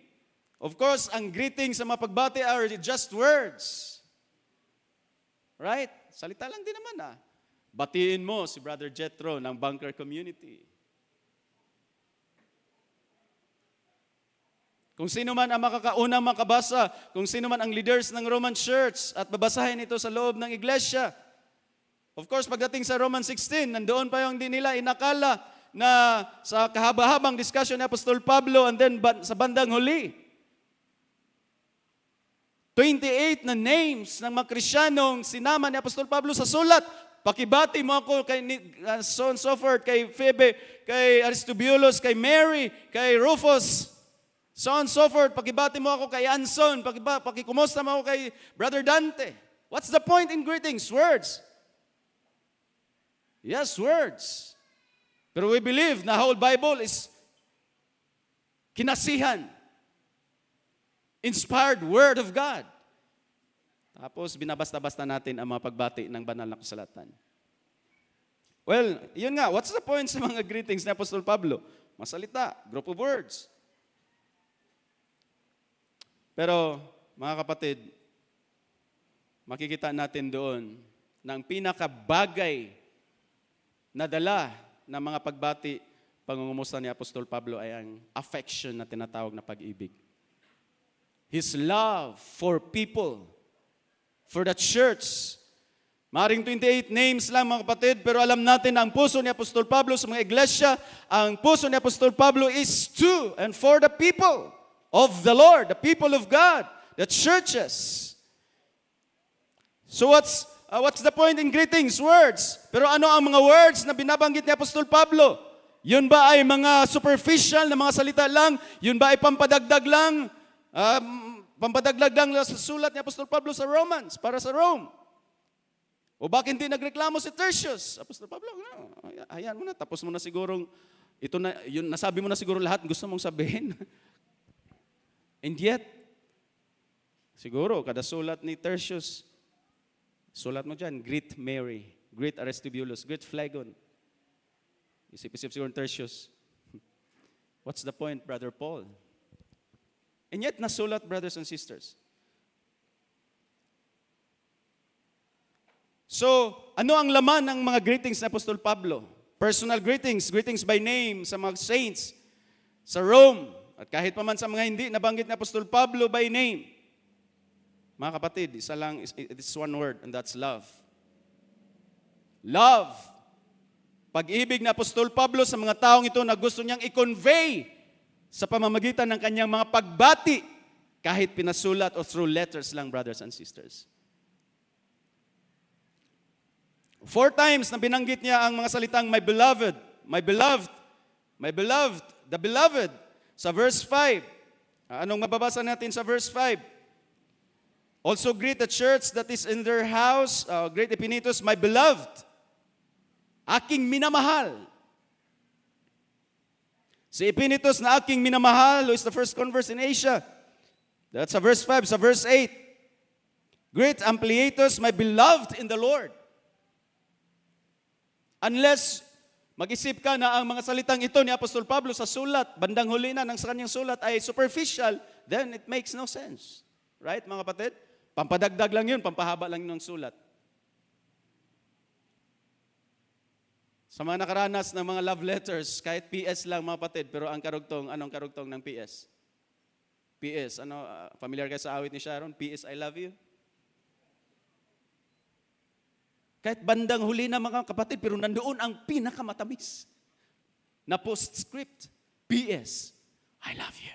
Of course, ang greetings sa mga pagbati are just words. Right? Salita lang din naman Batiin mo si Brother Jethro ng Bunker Community. Kung sino man ang makakaunang makabasa, kung sino man ang leaders ng Roman Church at babasahin ito sa loob ng iglesia. Of course, pagdating sa Romans 16, nandoon pa yung hindi nila inakala na sa kahaba-habang discussion ni Apostol Pablo and then sa bandang huli, 28 na names ng mga Kristiyanong sinama ni Apostol Pablo sa sulat. Pakibati mo ako kay so and so forth, kay Phoebe, kay Aristobulus, kay Mary, kay Rufus, so and so forth. Pakibati mo ako kay Anson, pakikumusta mo ako kay Brother Dante. What's the point in greetings? Words. Yes, words. Pero we believe na whole Bible is kinasihan. Inspired Word of God. Tapos binabasta-basta natin ang mga pagbati ng banal na kasulatan. Well, yun nga, what's the point sa mga greetings ni Apostol Pablo? Masalita, group of words. Pero, mga kapatid, makikita natin doon na ang pinakabagay na dala ng mga pagbati, pangungumusta ni Apostol Pablo ay ang affection na tinatawag na pag-ibig. His love for people, for the church. Maring 28 names lang mga kapatid, pero alam natin na ang puso ni Apostol Pablo sa mga iglesia, ang puso ni Apostol Pablo is to and for the people of the Lord, the people of God, the churches. So what's the point in greetings? Words. Pero ano ang mga words na binabanggit ni Apostol Pablo? Yun ba ay mga superficial na mga salita lang? Yun ba ay pampadagdag lang? Pampadagdag lang sa sulat ni Apostol Pablo sa Romans, para sa Rome? O bakit hindi nagreklamo si Tertius? Apostol Pablo, ayan mo na, tapos mo na sigurong, ito na, yun, nasabi mo na siguro lahat gusto mong sabihin. And yet, siguro, kada sulat ni Tertius, sulat mo dyan, greet Mary, greet Aristobulus, greet Phlegon. Isip-isip siguro ni Tertius. What's the point, Brother Paul? And yet, nasulat, brothers and sisters. So, ano ang laman ng mga greetings ni Apostol Pablo? Personal greetings, greetings by name sa mga saints, sa Rome, at kahit pa man sa mga hindi nabanggit ni Apostol Pablo by name. Mga kapatid, isa lang, it's one word, and that's love. Love. Pag-ibig ni Apostol Pablo sa mga taong ito na gusto niyang i-convey sa pamamagitan ng kanyang mga pagbati, kahit pinasulat o through letters lang, brothers and sisters. 4 times na binanggit niya ang mga salitang, my beloved, my beloved, my beloved, the beloved, sa verse 5. Anong mababasa natin sa verse 5? Also greet the church that is in their house, great Epenetus, my beloved, aking minamahal. Si Epenetus na aking minamahal, who is the first converts in Asia. That's sa verse 5. Sa verse 8, great Ampliatus, my beloved in the Lord. Unless mag-isip ka na ang mga salitang ito ni Apostol Pablo sa sulat, bandang huli na ng sa kanyang sulat ay superficial, then it makes no sense. Right, mga kapatid? Pampadagdag lang yun, pampahaba lang yun ng sulat. Sa mga nakaranas ng mga love letters, kahit PS lang mga kapatid, pero ang karugtong, anong karugtong ng PS? PS, familiar kayo sa awit ni Sharon? PS, I love you? Kahit bandang huli na mga kapatid, pero nandoon ang pinakamatamis na postscript. PS, I love you.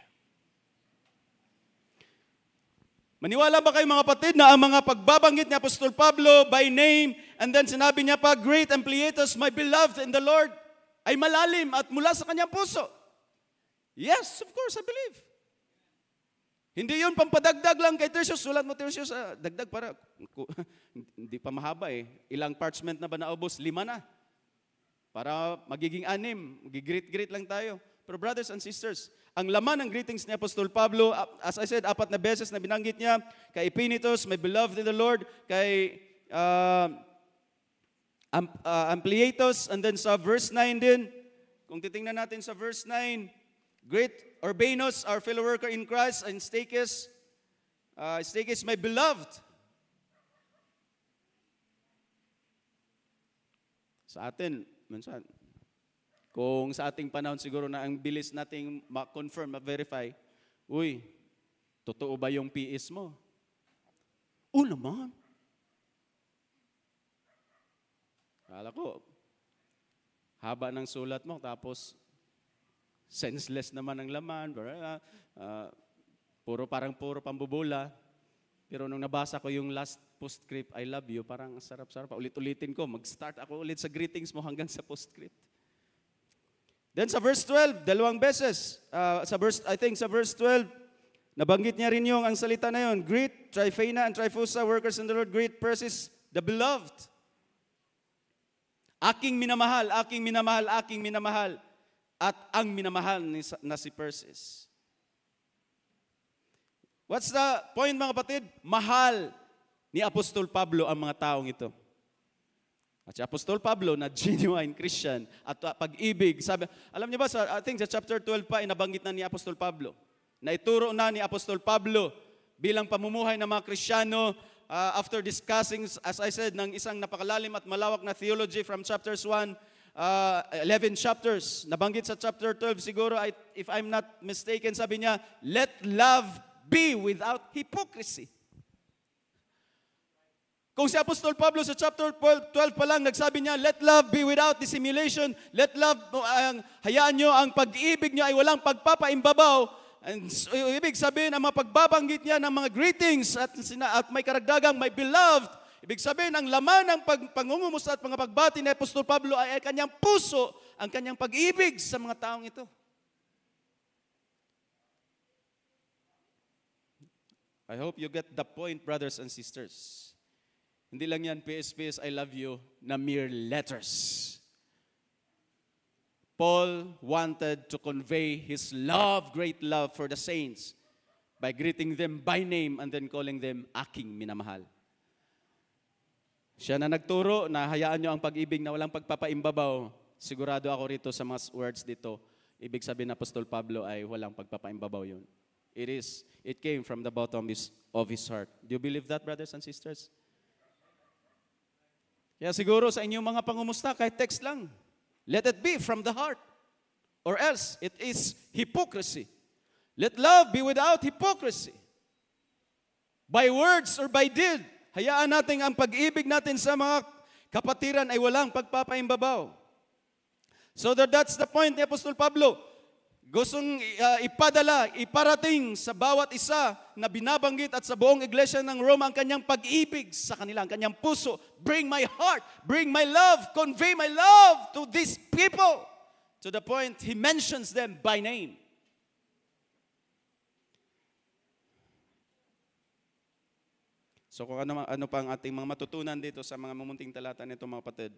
Maniwala ba kayo mga kapatid na ang mga pagbabanggit ni Apostol Pablo by name and then sinabi niya pa, great Ampliatus, my beloved in the Lord, ay malalim at mula sa kanyang puso? Yes, of course, I believe. Hindi yun pampadagdag lang kay Tertius. Sulat mo Tertius, dagdag para, hindi pa mahaba eh. Ilang parchment na ba naubos? 5 na. Para magiging 6, magigreet-greet lang tayo. Pero brothers and sisters, ang laman ng greetings ni Apostol Pablo, as I said, 4 na beses na binanggit niya, kay Epenetus, my beloved in the Lord, kay Ampliatus, and then sa verse 9 din, kung titingnan natin sa verse 9, greet Urbanus, our fellow worker in Christ, and Stachys, Stachys, my beloved. Sa atin, minsan, kung sa ating panahon siguro na ang bilis nating ma-confirm, ma-verify, uy, totoo ba yung PS mo? Oo naman. Kala ko, haba ng sulat mo, tapos senseless naman ang laman, puro pambubula. Pero nung nabasa ko yung last postscript, I love you, parang sarap-sarap. Ulit-ulitin ko, mag-start ako ulit sa greetings mo hanggang sa postscript. Then sa verse 12, dalawang beses, I think sa verse 12, nabanggit niya rin yung ang salita na yun, greet Tryphena and Tryphosa, workers in the Lord, greet Persis, the beloved. Aking minamahal, aking minamahal, aking minamahal, at ang minamahal na si Persis. What's the point, mga kapatid? Mahal ni Apostol Pablo ang mga taong ito. At si Apostol Pablo na genuine Christian at pag-ibig, sabi, alam niyo ba, I think sa chapter 12 pa, inabanggit na ni Apostol Pablo, na ituro na ni Apostol Pablo bilang pamumuhay ng mga Kristiyano after discussing, as I said, ng isang napakalalim at malawak na theology from chapters 1, 11 chapters. Nabanggit sa chapter 12 siguro, if I'm not mistaken, sabi niya, let love be without hypocrisy. Kung si Apostol Pablo sa chapter 12 pa lang, nagsabi niya, let love be without dissimulation, let love, hayaan nyo, ang pag-ibig nyo ay walang pagpapaimbabaw. And so, ibig sabihin, ang mga pagbabanggit niya ng mga greetings at may karagdagang, my beloved, ibig sabihin, ang laman ng pangungumusta at mga pagbati ni Apostol Pablo ay kanyang puso, ang kanyang pag-ibig sa mga taong ito. I hope you get the point, brothers and sisters. Hindi lang yan, PS, I love you, na mere letters. Paul wanted to convey his love, great love for the saints by greeting them by name and then calling them aking minamahal. Siya na nagturo na hayaan nyo ang pag-ibig na walang pagpapaimbabaw. Sigurado ako rito sa mga words dito. Ibig sabihin na Apostol Pablo ay walang pagpapaimbabaw yun. It came from the bottom of his heart. Do you believe that, brothers and sisters? Kaya siguro sa inyong mga pangumusta, kahit text lang, let it be from the heart. Or else, it is hypocrisy. Let love be without hypocrisy. By words or by deed, hayaan natin ang pag-ibig natin sa mga kapatiran ay walang pagpapaimbabaw. So that's the point ni Apostol Pablo. Gustong iparating sa bawat isa na binabanggit at sa buong iglesia ng Roma ang kanyang pag-ibig sa kanila, ang kanyang puso. Bring my heart, bring my love, convey my love to these people. To the point, he mentions them by name. So kung ano pa ang ating mga matutunan dito sa mga mumunting talata nito, mga kapatid,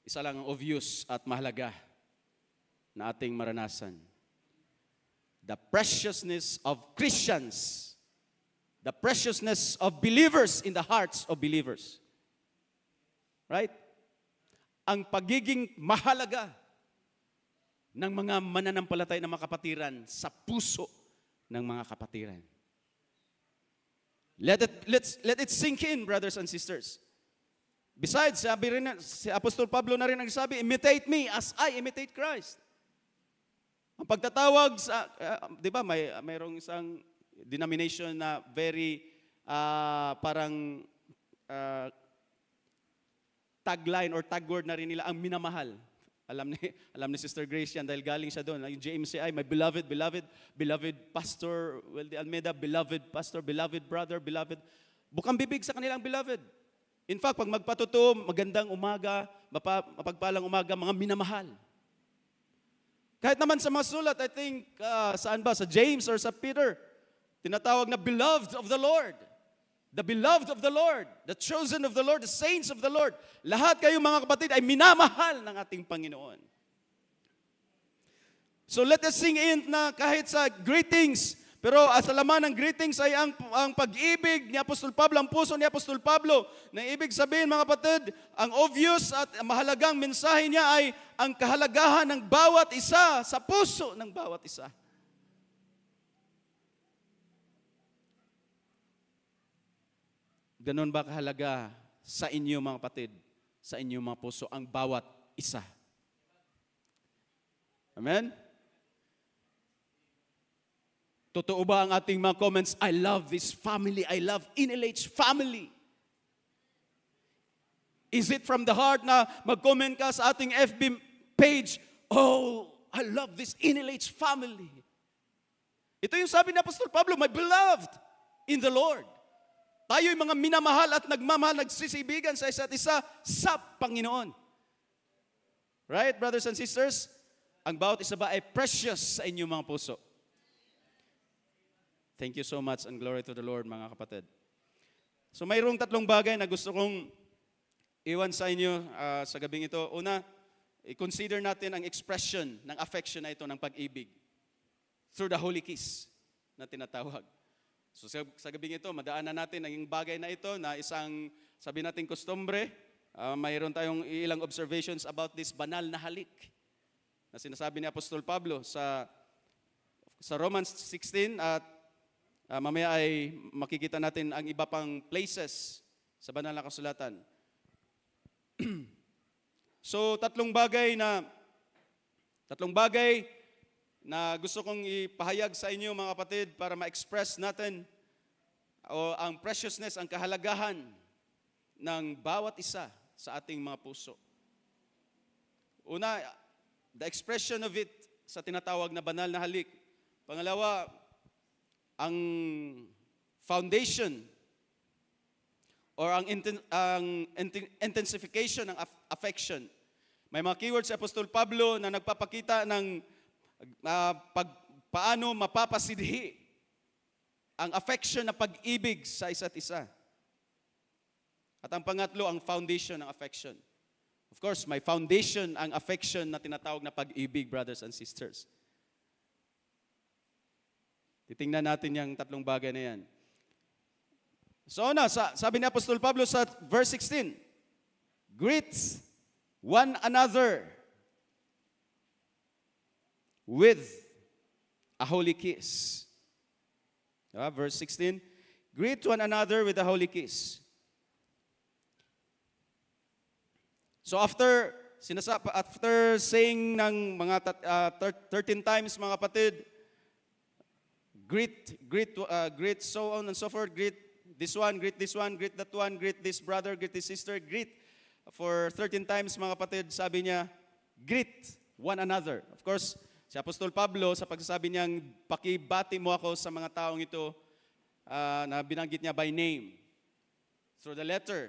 isa lang ang obvious at mahalaga na ating maranasan. The preciousness of Christians. The preciousness of believers in the hearts of believers. Right? Ang pagiging mahalaga ng mga mananampalatay na mga kapatiran sa puso ng mga kapatiran. Let it sink in, brothers and sisters. Besides, sabi rin, si Apostol Pablo na rin nagsabi, imitate me as I imitate Christ. Ang pagtatawag sa, di ba, mayroong isang denomination na very parang tagline or tag word na rin nila, ang minamahal. Alam ni Sister Grace yan dahil galing siya doon. Yung JMCI, my beloved Pastor Weldy Almeida, beloved Pastor, beloved brother, beloved. Bukang bibig sa kanilang beloved. In fact, pag magpatuto, magandang umaga, mapagpalang umaga, mga minamahal. Kahit naman sa mga sulat, I think, saan ba? Sa James or sa Peter, tinatawag na beloved of the Lord. The beloved of the Lord, the chosen of the Lord, the saints of the Lord. Lahat kayo mga kapatid ay minamahal ng ating Panginoon. So let us sing in na kahit sa greetings, Pero sa laman ng greetings ay ang pag-ibig ni Apostol Pablo, ang puso ni Apostol Pablo. Na ibig sabihin mga kapatid, ang obvious at mahalagang mensahe niya ay ang kahalagahan ng bawat isa sa puso ng bawat isa. Ganon ba kahalaga sa inyo mga kapatid, sa inyo mga puso, ang bawat isa? Amen? Totoo ba ang ating mga comments? I love this family. I love NLH family. Is it from the heart na mag-comment ka sa ating FB page, oh, I love this NLH family. Ito yung sabi ni Apostol Pablo, my beloved in the Lord. Tayo'y mga minamahal at nagmamahal, nagsisibigan sa isa't isa sa Panginoon. Right, brothers and sisters? Ang bawat isa ba ay precious sa inyong mga puso? Thank you so much and glory to the Lord, mga kapatid. So mayroong tatlong bagay na gusto kong iwan sa inyo sa gabing ito. Una, i-consider natin ang expression ng affection na ito ng pag-ibig through the holy kiss na tinatawag. So sa gabing ito, madaanan natin ang bagay na ito na isang, sabi natin, kustombre. Mayroon tayong ilang observations about this banal na halik na sinasabi ni Apostol Pablo sa Romans 16 at mamaya ay makikita natin ang iba pang places sa banal na kasulatan. So tatlong bagay na gusto kong ipahayag sa inyo mga kapatid para ma-express natin ang preciousness, ang kahalagahan ng bawat isa sa ating mga puso. Una, the expression of it sa tinatawag na banal na halik. Pangalawa, ang foundation or ang intensification ng affection. May mga keywords si Apostol Pablo na nagpapakita ng paano mapapasidhi ang affection na pag-ibig sa isa't isa. At ang pangatlo, ang foundation ng affection. Of course, may foundation ang affection na tinatawag na pag-ibig, brothers and sisters. Titingnan natin yung tatlong bagay na yan. So sabi ni Apostol Pablo sa verse 16, greet one another with a holy kiss. Verse 16, greet one another with a holy kiss. So after saying ng mga 13 times mga kapatid, greet so on and so forth, greet this one, greet that one, greet this brother, greet this sister, greet for 13 times mga kapatid, sabi niya, greet one another. Of course, si Apostol Pablo sa pagsasabi niyang pakibati mo ako sa mga taong ito na binanggit niya by name. Through the letter,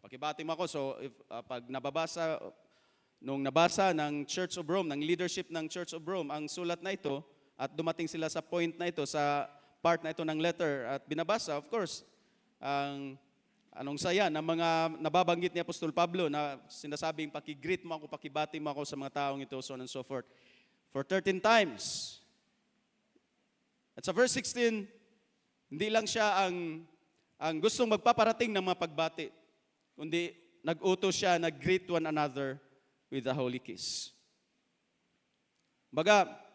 pakibati mo ako. So pag nabasa ng Church of Rome, ng leadership ng Church of Rome, ang sulat na ito, at dumating sila sa point na ito, sa part na ito ng letter at binabasa, of course, anong saya ng mga nababanggit ni Apostol Pablo na sinasabing pakigreet mo ako, pakibati mo ako sa mga taong ito, so on and so forth. For 13 times. At sa verse 16, hindi lang siya ang gustong magpaparating ng mga pagbati, kundi nag-utos siya, nag-greet one another with a holy kiss. Baga,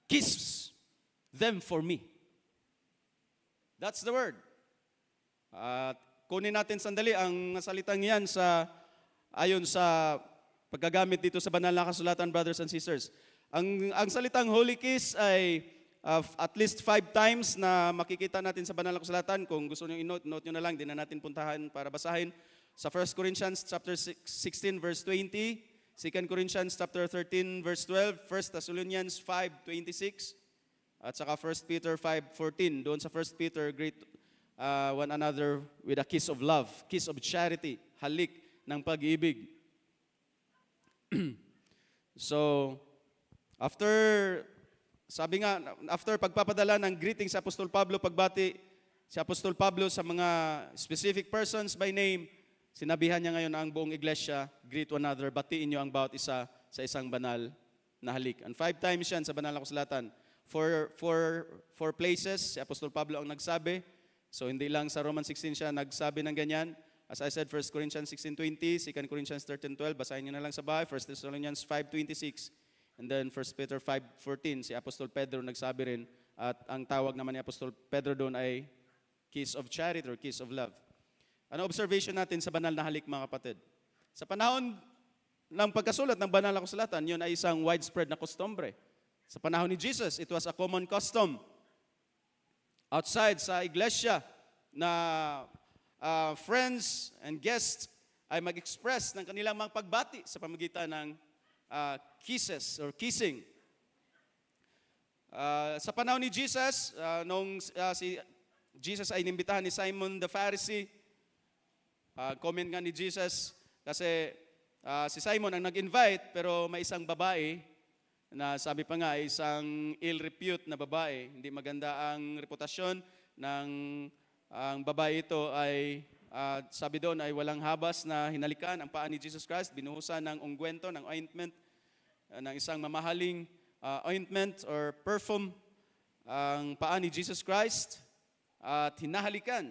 kiss them for me. That's the word. At kunin natin sandali ang salitang yan ayon sa paggagamit dito sa banal na kasulatan, brothers and sisters. Ang salitang holy kiss ay at least 5 times na makikita natin sa banal na kasulatan. Kung gusto niyo i-note nyo na lang, di na natin puntahan para basahin. Sa 1 Corinthians chapter 16 verse 20, 2 Corinthians chapter 13 verse 12, 1 Thessalonians 5:26, at saka 1 Peter 5:14. Doon sa 1 Peter, greet one another with a kiss of love, kiss of charity, halik ng pag-ibig. So, after pagpapadala ng greeting sa Apostol Pablo, pagbati si Apostol Pablo sa mga specific persons by name, sinabihan niya ngayon ang buong iglesia, greet one another, batiin niyo ang bawat isa sa isang banal na halik. And 5 times yan sa banal na kasulatan. four places. Si Apostol Pablo ang nagsabi. So hindi lang sa Romans 16 siya nagsabi ng ganyan. As I said, 1 Corinthians 16:20, 2 Corinthians 13:12, basahin nyo na lang sa bahay, 1 Thessalonians 5:26, and then 1 Peter 5:14, si Apostol Pedro nagsabi rin, at ang tawag naman ni Apostol Pedro doon ay kiss of charity or kiss of love. Ano observation natin sa banal na halik, mga kapatid? Sa panahon ng pagkasulat ng banal na kasulatan, yun ay isang widespread na kustombre. Sa panahon ni Jesus, it was a common custom outside sa iglesia na friends and guests ay mag-express ng kanilang mga pagbati sa pamamagitan ng kisses or kissing. Sa panahon ni Jesus, nung si Jesus ay inimbitahan ni Simon the Pharisee, comment nga ni Jesus kasi si Simon ang nag-invite pero may isang babae na sabi pa nga ay isang ill-repute na babae. Hindi maganda ang reputasyon ng ang babae ito ay, sabi doon, ay walang habas na hinalikan ang paa ni Jesus Christ, binuhusan ng ungkwento, ng ointment, ng isang mamahaling ointment or perfume, ang paa ni Jesus Christ, at hinahalikan.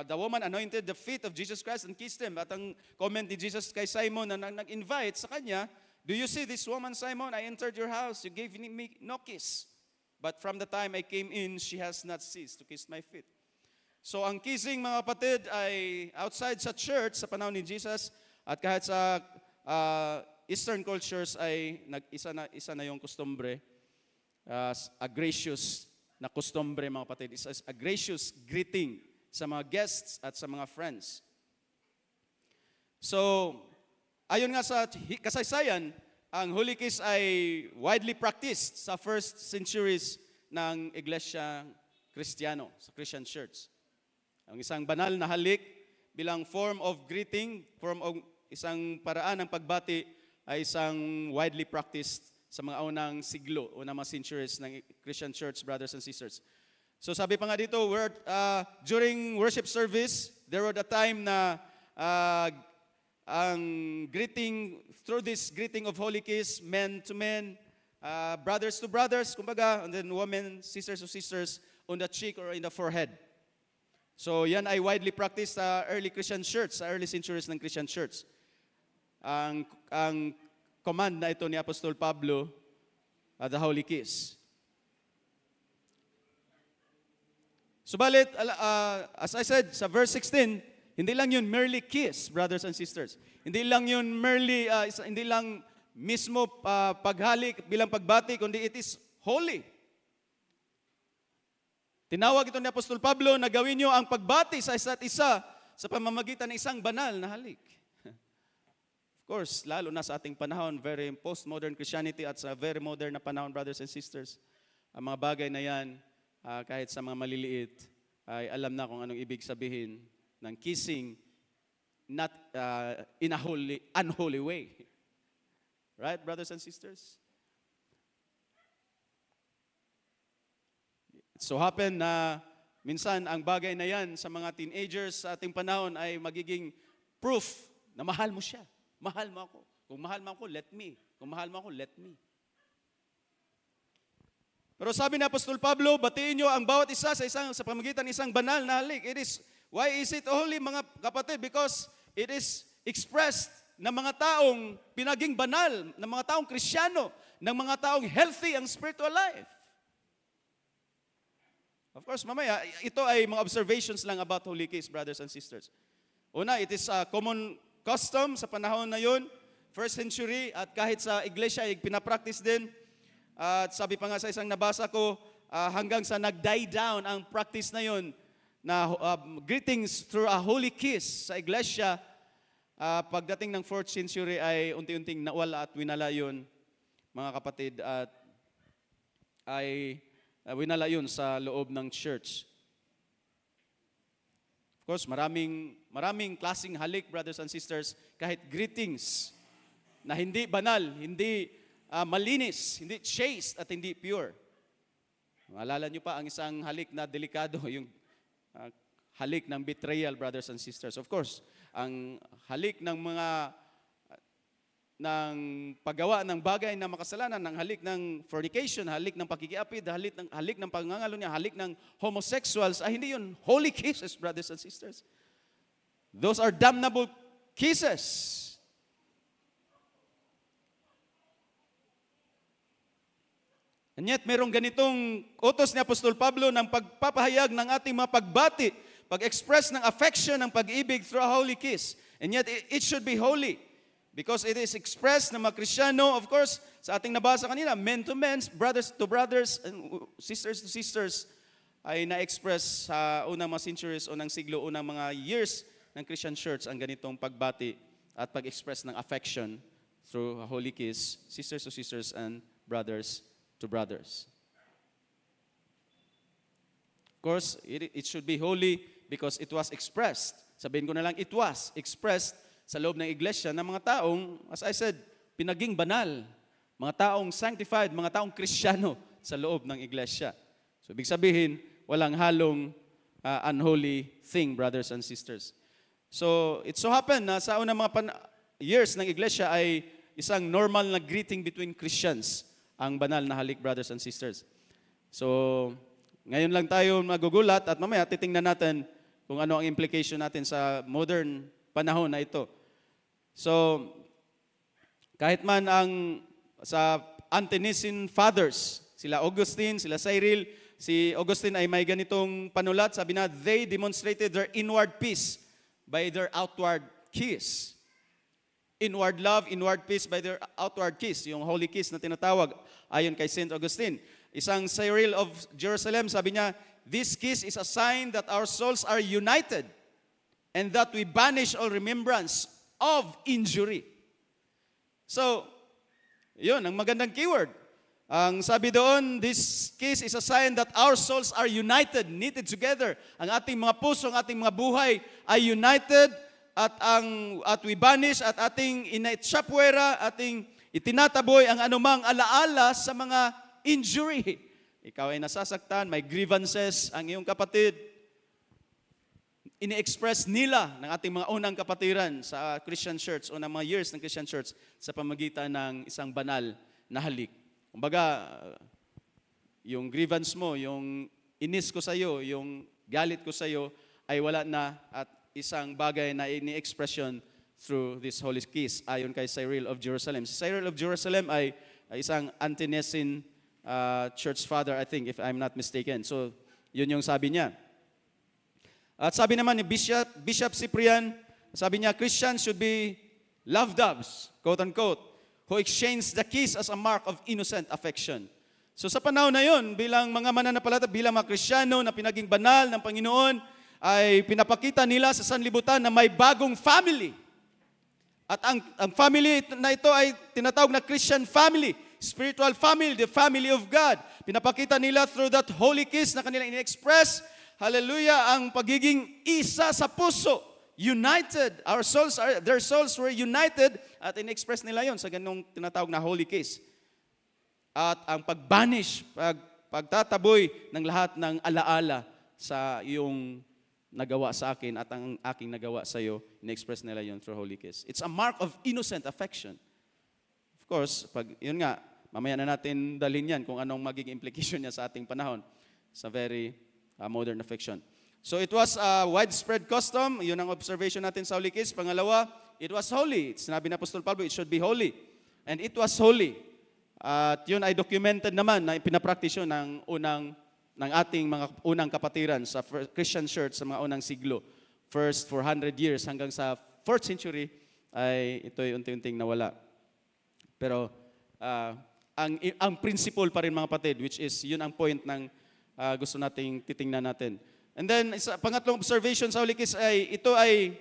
The woman anointed the feet of Jesus Christ and kissed him. At ang comment ni Jesus kay Simon na nag-invite sa kanya, "Do you see this woman, Simon? I entered your house. You gave me no kiss. But from the time I came in, she has not ceased to kiss my feet." So ang kissing, mga kapatid, ay outside sa church sa panahon ni Jesus at kahit sa Eastern cultures ay isa na yung kustombre, a gracious na kustombre, mga kapatid. Isa a gracious greeting sa mga guests at sa mga friends. So, ayon nga sa kasaysayan, ang holy kiss ay widely practiced sa first centuries ng Iglesia Kristiyano, sa Christian Church. Ang isang banal na halik bilang form of greeting, form of isang paraan ng pagbati ay isang widely practiced sa mga unang siglo, unang mga centuries ng Christian Church, brothers and sisters. So sabi pa nga dito, during worship service, there was a time na ang greeting, through this greeting of holy kiss, men to men, brothers to brothers, kumbaga, and then women, sisters to sisters, on the cheek or in the forehead. So yan ay widely practiced sa early Christian church, sa early centuries ng Christian church. Ang command na ito ni Apostol Pablo, the holy kiss. Subalit, as I said, sa verse 16, hindi lang yun merely kiss, brothers and sisters. Hindi lang yun merely, hindi lang mismo paghalik bilang pagbati, kundi it is holy. Tinawag ito ni Apostol Pablo na gawin nyo ang pagbati sa isa't isa sa pamamagitan ng isang banal na halik. Of course, lalo na sa ating panahon, very postmodern Christianity at sa very modern na panahon, brothers and sisters, ang mga bagay na yan, kahit sa mga maliliit, ay alam na kung anong ibig sabihin ng kissing, not in a unholy way. Right, brothers and sisters? So happen na minsan ang bagay na yan sa mga teenagers sa ating panahon ay magiging proof na mahal mo siya. Mahal mo ako. Kung mahal mo ako, let me. Kung mahal mo ako, let me. Pero sabi ni Apostol Pablo, batiin nyo ang bawat isa sa pamamagitan ng isang banal na halik. Why is it holy, mga kapatid? Because it is expressed ng mga taong pinaging banal, ng mga taong Kristiyano, ng mga taong healthy ang spiritual life. Of course, mamaya, ito ay mga observations lang about holy kiss, brothers and sisters. Una, it is a common custom sa panahon na yun, first century, at kahit sa iglesia, ay pinapractice din. At sabi pa nga sa isang nabasa ko, hanggang sa nag-die down ang practice na yun, na greetings through a holy kiss sa iglesia, pagdating ng 4th century ay unti-unting nawala at winala yun, mga kapatid, at ay winala yun sa loob ng church. Of course, maraming klaseng halik, brothers and sisters, kahit greetings na hindi banal, hindi malinis, hindi chaste at hindi pure. Maalala nyo pa ang isang halik na delikado, yung halik ng betrayal, brothers and sisters. Of course, ang halik ng mga ng paggawa ng bagay na makasalanan, ng halik ng fornication, halik ng pakikiapid, halik ng pangangalunya, halik ng homosexuals, ay hindi yun holy kisses, brothers and sisters. Those are damnable kisses. And yet, merong ganitong utos ni Apostol Pablo ng pagpapahayag ng ating mga pagbati, pag-express ng affection, ng pag-ibig through a holy kiss. And yet, it should be holy. Because it is expressed ng mga Kristiyano, of course, sa ating nabasa kanina, men to men, brothers to brothers, and sisters to sisters, ay na-express sa unang mga centuries, unang siglo, unang mga years ng Christian Church ang ganitong pagbati at pag-express ng affection through a holy kiss, sisters to sisters and brothers to brothers. Of course, it should be holy because it was expressed. Sabihin ko na lang, it was expressed sa loob ng iglesia ng mga taong, as I said, pinaging banal. Mga taong sanctified, mga taong Kristiyano sa loob ng iglesia. So, ibig sabihin, walang halong unholy thing, brothers and sisters. So, it so happened na sa unang mga years ng iglesia ay isang normal na greeting between Christians, ang banal na halik, brothers and sisters. So, ngayon lang tayo magugulat at mamaya titingnan natin kung ano ang implication natin sa modern panahon na ito. So, kahit man sa Ante-Nicene Fathers, sila Augustine, sila Cyril, si Augustine ay may ganitong panulat, sabi na, they demonstrated their inward peace by their outward kiss. Inward love, inward peace by their outward kiss. Yung holy kiss na tinatawag ayon kay St. Augustine. Isang Cyril of Jerusalem, sabi niya, this kiss is a sign that our souls are united and that we banish all remembrance of injury. So, yun, ang magandang keyword. Ang sabi doon, this kiss is a sign that our souls are united, knitted together. Ang ating mga puso, ang ating mga buhay ay united at we banish at ating inaitsapwera, ating itinataboy ang anumang alaala sa mga injury. Ikaw ay nasasaktan, may grievances ang iyong kapatid. Ini-express nila ng ating mga unang kapatiran sa Christian Church o ng mga years ng Christian Church sa pamagitan ng isang banal na halik. Kumbaga, yung grievance mo, yung inis ko sa iyo, yung galit ko sa iyo ay wala na at isang bagay na ini-expression through this holy kiss ayon kay Cyril of Jerusalem. Si Cyril of Jerusalem ay isang Ante-Nicene church father, I think, if I'm not mistaken. So, yun yung sabi niya. At sabi naman ni Bishop Cyprian, sabi niya, Christians should be love doves, quote-unquote, who exchange the kiss as a mark of innocent affection. So sa panahon na yun, bilang mga mananampalataya, bilang mga Kristiyano na pinaging banal ng Panginoon, ay pinapakita nila sa sanlibutan na may bagong family. At ang family na ito ay tinatawag na Christian family, spiritual family, the family of God. Pinapakita nila through that holy kiss na kanilang in-express, hallelujah, ang pagiging isa sa puso, united. Their souls were united at in-express nila yon sa ganung tinatawag na holy kiss. At ang pagbanish, pagtataboy ng lahat ng alaala sa iyong nagawa sa akin at ang aking nagawa sa iyo, in-express nila yon through holy kiss. It's a mark of innocent affection. Of course, yun nga, mamaya na natin dalhin yan kung anong magiging implication niya sa ating panahon sa very modern affection. So it was a widespread custom. Yun ang observation natin sa holy kiss. Pangalawa, it was holy. Sinabi na Apostol Pablo, it should be holy. And it was holy. At yun ay documented naman na pinapractice yun ng ating mga unang kapatiran sa Christian Church sa mga unang siglo. First 400 years hanggang sa 4th century ay ito'y unti-unting nawala. Pero ang principle pa rin mga kapatid, which is yun ang point ng gusto nating titingnan natin. And then, pangatlong observation sa holy kiss ay, ito ay,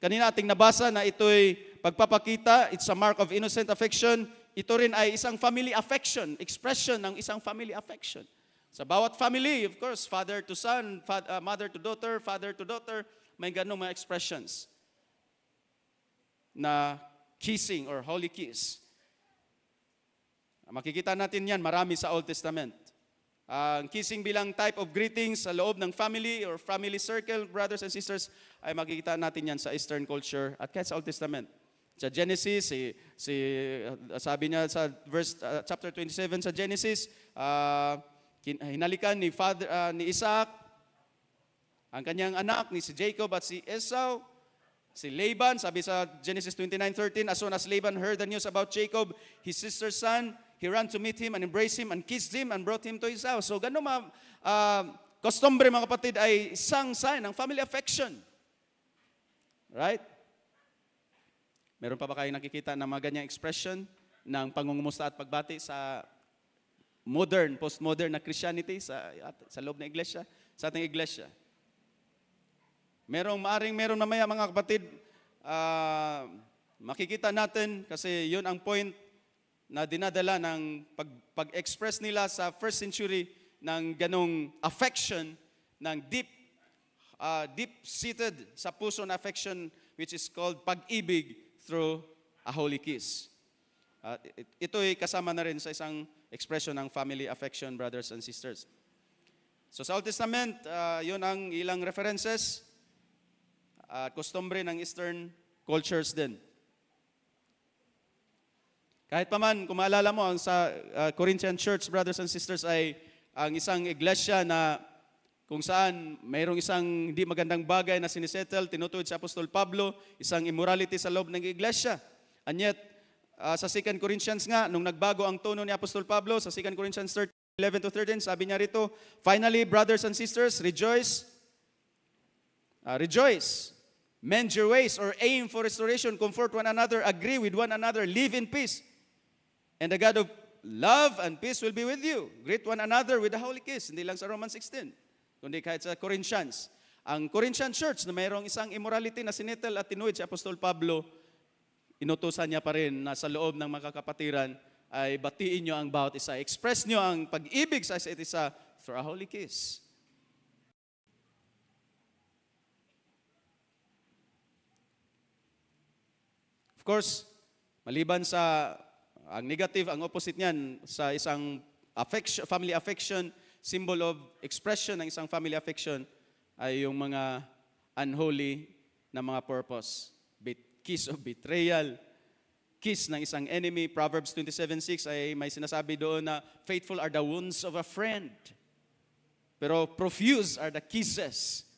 kanina ating nabasa na ito ay pagpapakita, it's a mark of innocent affection. Ito rin ay isang family affection, expression ng isang family affection. Sa bawat family, of course, father to son, mother to daughter, father to daughter, may ganong mga expressions na kissing or holy kiss. Makikita natin yan, marami sa Old Testament. Kissing bilang type of greetings sa loob ng family or family circle, brothers and sisters, ay makikita natin yan sa Eastern culture at kahit sa Old Testament. Sa Genesis, sabi niya sa chapter 27 sa Genesis, hinalikan ni Isaac ang kanyang anak ni si Jacob at si Esau. Si Laban, sabi sa Genesis 29:13, as soon as Laban heard the news about Jacob, his sister's son, he ran to meet him and embraced him and kissed him and brought him to his house. So ganun costumbre mga kapatid ay isang sign ng family affection. Right? Meron pa ba kayong nakikita ng mga ganyang expression ng pangungumusta at pagbati sa postmodern na Christianity sa loob ng iglesia, sa ating iglesia? Meron mamaya mga kapatid, makikita natin kasi yun ang point na dinadala ng pag-express nila sa first century ng ganong affection, ng deep-seated sa puso na affection which is called pag-ibig through a holy kiss. Ito ay kasama na rin sa isang expression ng family affection, brothers and sisters. So sa Old Testament, yun ang ilang references, kostumbre ng Eastern cultures din. Kahit pa man, kung maalala mo, ang sa Corinthian Church, brothers and sisters, ay ang isang iglesia na kung saan mayroong isang hindi magandang bagay na sinisettle, tinutuod si Apostol Pablo, isang immorality sa loob ng iglesia. And yet, sa 2 Corinthians nga, nung nagbago ang tono ni Apostol Pablo, sa 2 Corinthians 11-13, sabi niya rito, finally, brothers and sisters, rejoice. Rejoice. Mend your ways or aim for restoration, comfort one another, agree with one another, live in peace. And the God of love and peace will be with you. Greet one another with a holy kiss. Hindi lang sa Romans 16. Kundi kahit sa Corinthians. Ang Corinthian church na mayroong isang immorality na sinitel at tinuod si Apostol Pablo, inutusan niya pa rin na sa loob ng mga kapatiran ay batiin nyo ang bawat isa. Express nyo ang pag-ibig sa isa't isa through a holy kiss. Of course, maliban sa ang negative, ang opposite niyan sa isang affection, family affection, symbol of expression ng isang family affection ay yung mga unholy na mga purpose. Kiss of betrayal, kiss ng isang enemy. Proverbs 27:6 ay may sinasabi doon na faithful are the wounds of a friend, pero profuse are the kisses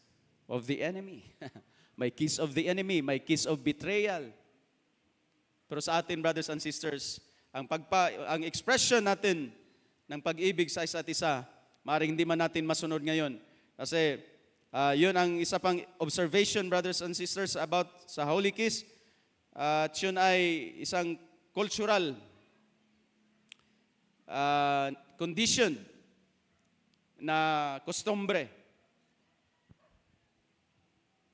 of the enemy. May kiss of the enemy, may kiss of betrayal. Pero sa atin, brothers and sisters, ang expression natin ng pag-ibig sa isa't isa, maaaring hindi man natin masunod ngayon. Kasi yun ang isa pang observation, brothers and sisters, about sa holy kiss. At yun ay isang cultural condition na kostumbre.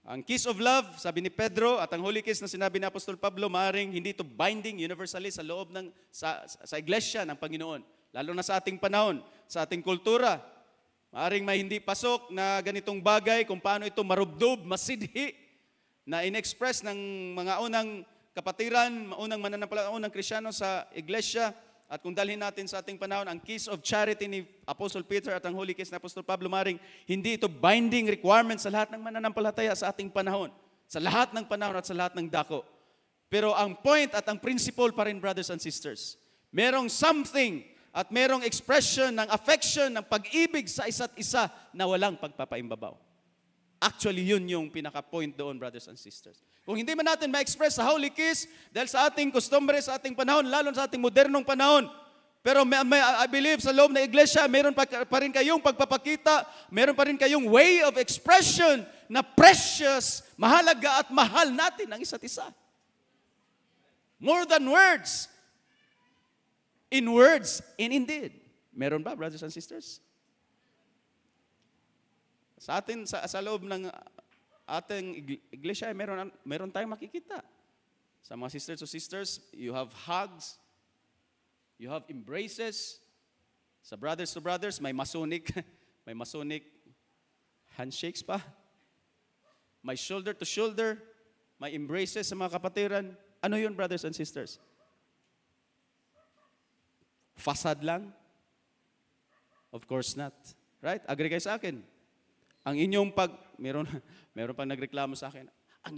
Ang kiss of love, sabi ni Pedro, at ang holy kiss na sinabi ni Apostol Pablo, maaaring hindi ito binding universally sa loob ng sa iglesia ng Panginoon. Lalo na sa ating panahon, sa ating kultura. Maaaring may hindi pasok na ganitong bagay kung paano ito marubdob, masidhi, na in-express ng mga unang kapatiran, unang mananampalataya, unang Kristiyano sa iglesia. At kung dalhin natin sa ating panahon, ang kiss of charity ni Apostle Peter at ang holy kiss ni Apostol Pablo, maring hindi ito binding requirement sa lahat ng mananampalataya sa ating panahon. Sa lahat ng panahon at sa lahat ng dako. Pero ang point at ang principle pa rin, brothers and sisters, merong something at merong expression ng affection, ng pag-ibig sa isa't isa na walang pagpapaimbabaw. Actually, yun yung pinaka-point doon, brothers and sisters. Kung hindi man natin ma-express sa holy kiss, dahil sa ating kustombre, sa ating panahon, lalo sa ating modernong panahon, pero I believe sa loob ng iglesia, meron pa rin kayong pagpapakita, meron pa rin kayong way of expression na precious, mahalaga at mahal natin ang isa't isa. More than words. In words and in deed. Meron ba, brothers and sisters? Sa atin, sa loob ng ating iglesia, meron tayong makikita. Sa mga sisters to sisters, you have hugs, you have embraces. Sa brothers to brothers, may Masonic handshakes pa. May shoulder to shoulder, may embraces sa mga kapatiran. Ano yun, brothers and sisters? Fasad lang? Of course not. Right? Agree kayo sa akin. Ang inyong meron pang nagreklamo sa akin, ang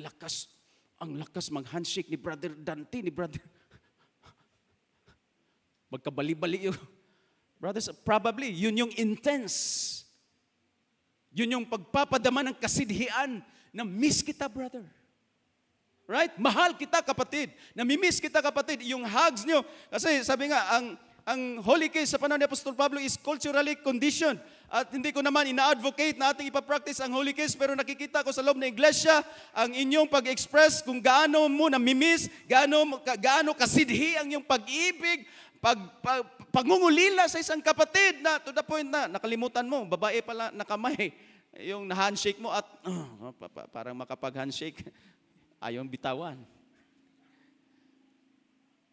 Ang lakas mag-handshake ni Brother Dante, ni Brother. Magkabali-bali yun. Brothers, probably, yun yung intense. Yun yung pagpapadama ng kasidhian na miss kita, brother. Right? Mahal kita, kapatid. Namimiss kita, kapatid. Yung hugs nyo. Kasi sabi nga, ang holy kiss sa panahon ni Apostol Pablo is culturally conditioned. At hindi ko naman ina-advocate na ating ipapractice ang holy kiss, pero nakikita ko sa loob ng iglesia ang inyong pag-express kung gaano mo namimiss, gaano kasidhi ang iyong pag-ibig, pangungulila sa isang kapatid na to the point na nakalimutan mo, babae pala na kamay, yung na-handshake mo at parang makapag-handshake, ayaw bitawan.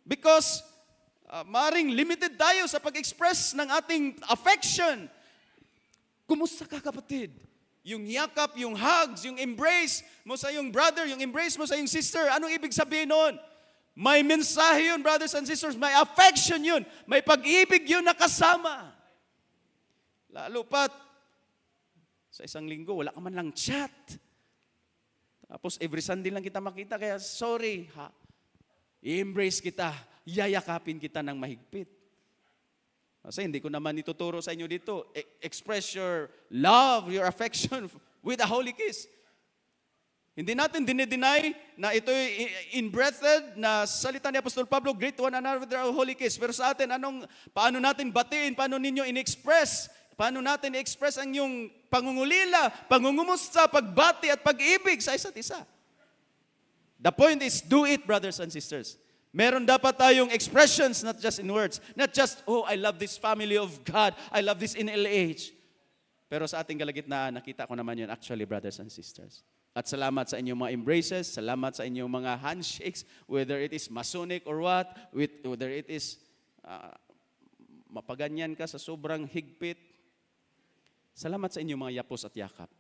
Because maring limited tayo sa pag-express ng ating affection. Kumusta ka, kapatid? Yung yakap, yung hugs, yung embrace mo sa iyong brother, yung embrace mo sa iyong sister, anong ibig sabihin nun? May mensahe yun, brothers and sisters. May affection yun. May pag-ibig yun nakasama. Lalo pat, sa isang linggo, wala ka man lang chat. Tapos every Sunday lang kita makita, kaya sorry, ha? I-embrace kita, yayakapin kita ng mahigpit. Kasi hindi ko naman ituturo sa inyo dito. Express your love, your affection with a holy kiss. Hindi natin dinideny na ito'y in-breathed na salita ni Apostol Pablo, greet one another with a holy kiss. Pero sa atin, paano natin batiin, paano ninyo in-express, paano natin i-express ang yung pangungulila, pangungumusta, pagbati at pag-ibig sa isa't isa. The point is, do it, brothers and sisters. Meron dapat tayong expressions, not just in words. Not just, oh, I love this family of God. I love this NLH. Pero sa ating kalagitnaan, nakita ko naman yun actually, brothers and sisters. At salamat sa inyong mga embraces, salamat sa inyong mga handshakes, whether it is Masonic or what, whether it is mapaganyan ka sa sobrang higpit. Salamat sa inyong mga yapos at yakap.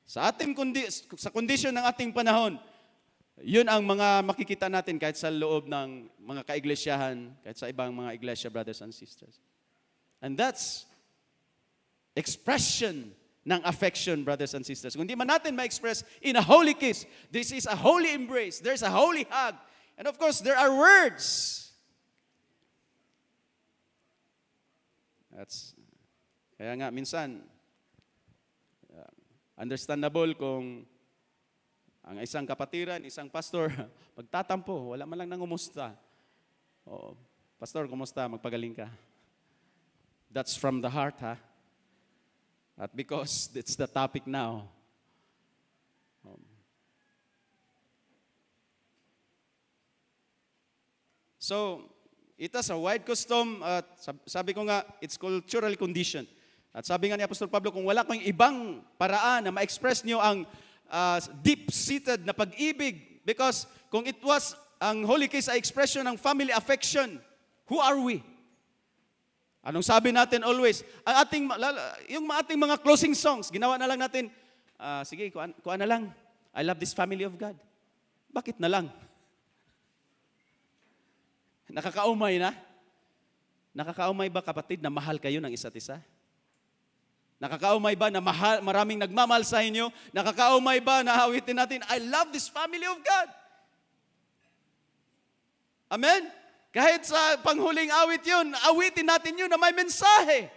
Sa kondisyon ng ating panahon, yun ang mga makikita natin kahit sa loob ng mga kaiglesia,han kahit sa ibang mga iglesia, brothers and sisters. And that's expression ng affection, brothers and sisters. Kung di man natin ma-express in a holy kiss, this is a holy embrace, there's a holy hug, and of course, there are words. Kaya nga, minsan, understandable kung ang isang kapatiran, isang pastor, magtatampo, wala man lang nangumusta. Oh, pastor, kumusta? Magpagaling ka. That's from the heart, ha? At because it's the topic now. So, it has a wide custom, at sabi ko nga, it's cultural condition. At sabi nga ni Apostol Pablo, kung wala kang ibang paraan na ma-express niyo ang deep-seated na pag-ibig, because kung it was ang holy kiss ay expression ng family affection, who are we? Anong sabi natin always? Yung ating mga closing songs, ginawa na lang natin, sige, kuha na lang. I love this family of God. Bakit na lang? Nakakaumay na? Nakakaumay ba, kapatid, na mahal kayo ng isa't isa? Nakakaumay ba na maraming nagmamahal sa inyo? Nakakaumay ba na awitin natin, I love this family of God? Amen? Kahit sa panghuling awit yun, awitin natin yun na may mensahe.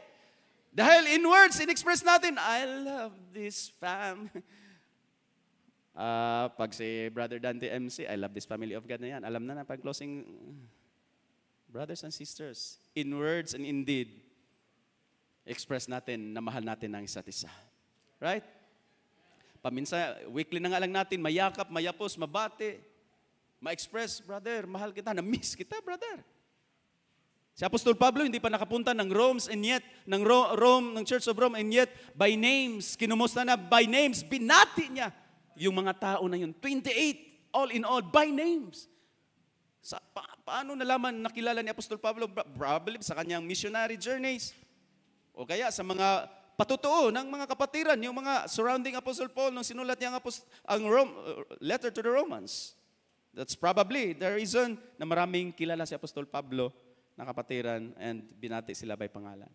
Dahil in words, in-express natin, I love this family. Pag si Brother Dante MC, I love this family of God na yan. Alam na pag closing, brothers and sisters, in words and in deed, express natin na mahal natin ang isa't isa. Right? Paminsan, weekly na nga lang natin, mayakap, mayapos, mabati, ma-express, brother, mahal kita, na-miss kita, brother. Si Apostol Pablo hindi pa nakapunta ng Rome, and yet, ng Church of Rome, and yet, by names, kinumusta na, by names, binati niya yung mga tao na yun. 28, all in all, by names. Paano nalaman, nakilala ni Apostol Pablo? Probably sa kanyang missionary journeys. O kaya sa mga patutuo ng mga kapatiran, yung mga surrounding Apostle Paul nung sinulat niya ang letter to the Romans. That's probably the reason na maraming kilala si Apostol Pablo na kapatiran and binati sila by pangalan.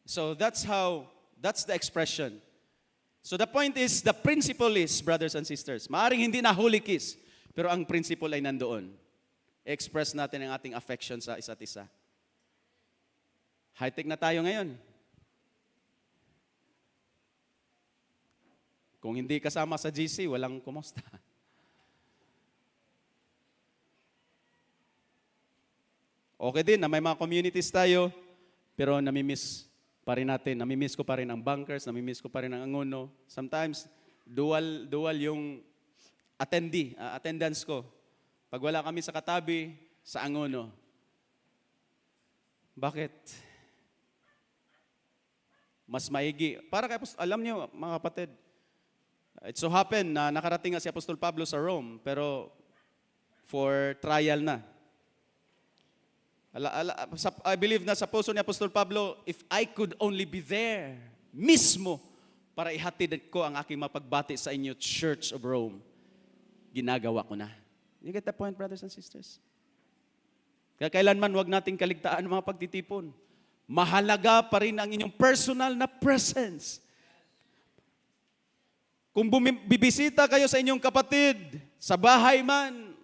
So that's the expression. So the point is, the principle is, brothers and sisters, maaring hindi na holy kiss, pero ang principle ay nandoon. Express natin ang ating affection sa isa't isa. High-tech na tayo ngayon. Kung hindi kasama sa GC, walang kumusta. Okay din na may mga communities tayo, pero namimiss pa rin natin. Namimiss ko pa rin ang bunkers, namimiss ko pa rin ang angono. Sometimes, dual yung attendance ko. Pag wala kami sa katabi, sa angono. Bakit? Mas maigi. Para kay alam niyo, mga kapatid, it so happened na nakarating nga si Apostol Pablo sa Rome, pero for trial na. I believe na sa puso ni Apostol Pablo, if I could only be there, mismo, para ihatid ko ang aking mapagbati sa inyo, Church of Rome, ginagawa ko na. You get the point, brothers and sisters? Kaya kailanman wag nating kaligtaan ang mga pagtitipon. Mahalaga pa rin ang inyong personal na presence. Kung bibisita kayo sa inyong kapatid, sa bahay man,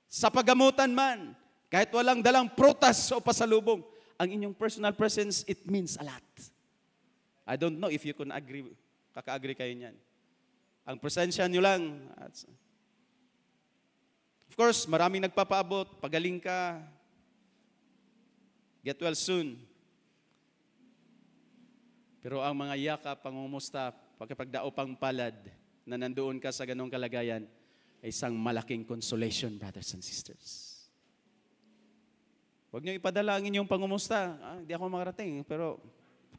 sa pagamutan man, kahit walang dalang prutas o pasalubong, ang inyong personal presence, it means a lot. I don't know if you can agree, kaka-agree kayo niyan. Ang presensya nyo lang. Of course, maraming nagpapaabot, pagaling ka, get well soon. Pero ang mga yakap, pangumusta, pagkapagdaopang palad na nandoon ka sa ganong kalagayan ay isang malaking consolation, brothers and sisters. Huwag niyo ipadala ang inyong pangumusta. Hindi ako makarating, pero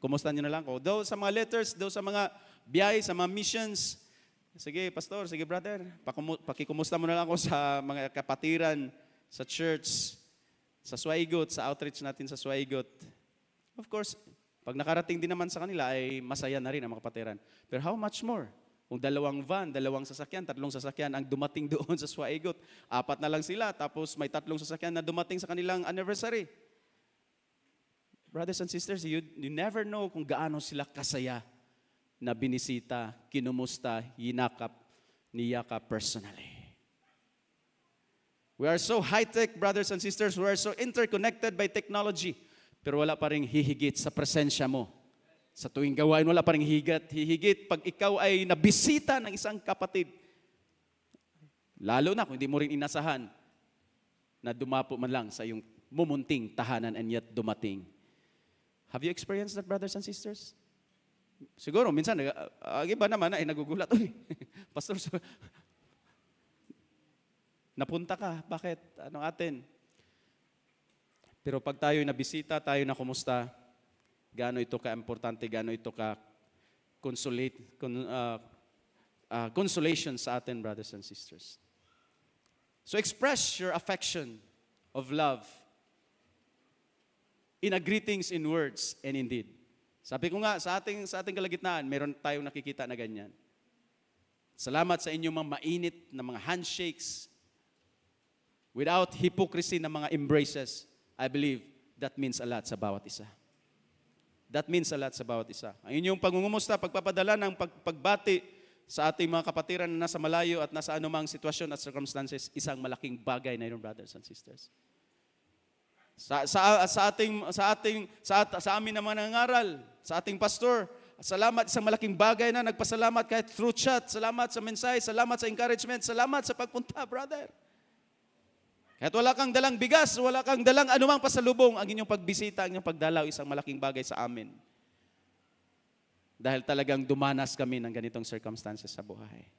kumusta niyo na lang ako. Though sa mga letters, though sa mga biyay, sa mga missions, sige, pastor, sige, brother, pakikumusta mo na lang ako sa mga kapatiran, sa church, sa Swaigot, sa outreach natin sa Swaigot. Of course, pag nakarating din naman sa kanila, ay masaya na rin ang mga kapatiran. Pero how much more? Kung 2 van, 2 sasakyan, 3 sasakyan ang dumating doon sa Swaigot, 4 na lang sila, tapos may 3 sasakyan na dumating sa kanilang anniversary. Brothers and sisters, you never know kung gaano sila kasaya na binisita, kinumusta, niyakap personally. We are so high-tech, brothers and sisters, we are so interconnected by technology, pero wala pa ring hihigit sa presensya mo. Sa tuwing gawain, wala pa ring hihigit pag ikaw ay nabisita ng isang kapatid. Lalo na kung hindi mo rin inasahan na dumapo man lang sa iyong mumunting tahanan and yet dumating. Have you experienced that, brothers and sisters? Siguro, minsan, iba naman ay nagugulat. Uy, pastor, napunta ka, bakit? Anong atin? Pero pag tayo'y nabisita, tayo na kumusta, gaano ito ka-importante, gaano ito consolation sa atin, brothers and sisters. So express your affection of love in a greetings in words and in deed. Sabi ko nga, sa ating kalagitnaan, meron tayong nakikita na ganyan. Salamat sa inyong mga mainit na mga handshakes without hypocrisy na mga embraces. I believe that means a lot sa bawat isa. That means a lot sa bawat isa. Ang inyong pangungumusta, pagpapadala ng pagbati sa ating mga kapatiran na nasa malayo at nasa anumang sitwasyon at circumstances, isang malaking bagay na yun, brothers and sisters. Sa amin na mga nangangaral, sa ating pastor, salamat, isang malaking bagay na nagpasalamat kahit through chat, salamat sa mensahe, salamat sa encouragement, salamat sa pagpunta, brother. Kahit wala kang dalang bigas, wala kang dalang anumang pasalubong, ang inyong pagbisita, ang inyong pagdalaw, isang malaking bagay sa amin. Dahil talagang dumanas kami ng ganitong circumstances sa buhay.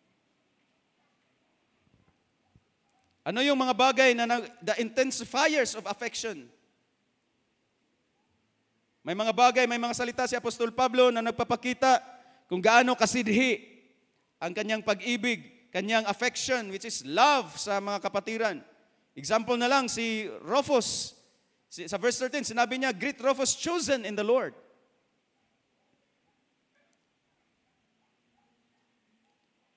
Ano yung mga bagay na the intensifiers of affection? May mga bagay, may mga salita si Apostol Pablo na nagpapakita kung gaano kasidhi ang kanyang pag-ibig, kanyang affection, which is love sa mga kapatiran. Example na lang, si Rufus. Sa verse 13, sinabi niya, greet Rufus, chosen in the Lord.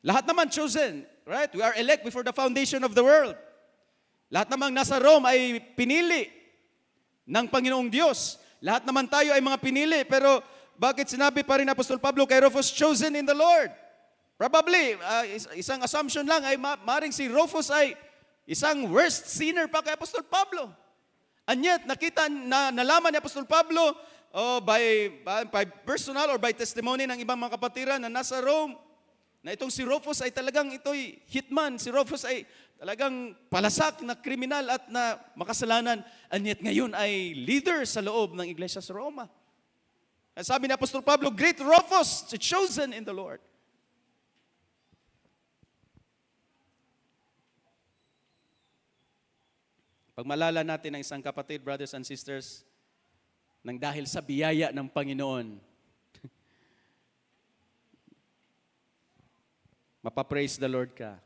Lahat naman chosen, right? We are elect before the foundation of the world. Lahat namang nasa Rome ay pinili ng Panginoong Diyos. Lahat naman tayo ay mga pinili, pero bakit sinabi pa rin ni Apostol Pablo kay Rufus, chosen in the Lord? Probably, isang assumption lang ay maring si Rufus ay isang worst sinner pa kay Apostol Pablo. And yet, nalaman ni Apostol Pablo by personal or by testimony ng ibang mga kapatiran na nasa Rome, na itong si Rufus ay talagang ito'y hitman. Si Rufus ay talagang palasak na kriminal at na makasalanan. And yet ngayon ay leader sa loob ng iglesia sa Roma. At sabi ni Apostol Pablo, great Rufus, chosen in the Lord. Pag malala natin ang isang kapatid, brothers and sisters, nang dahil sa biyaya ng Panginoon, mapapraise the Lord ka.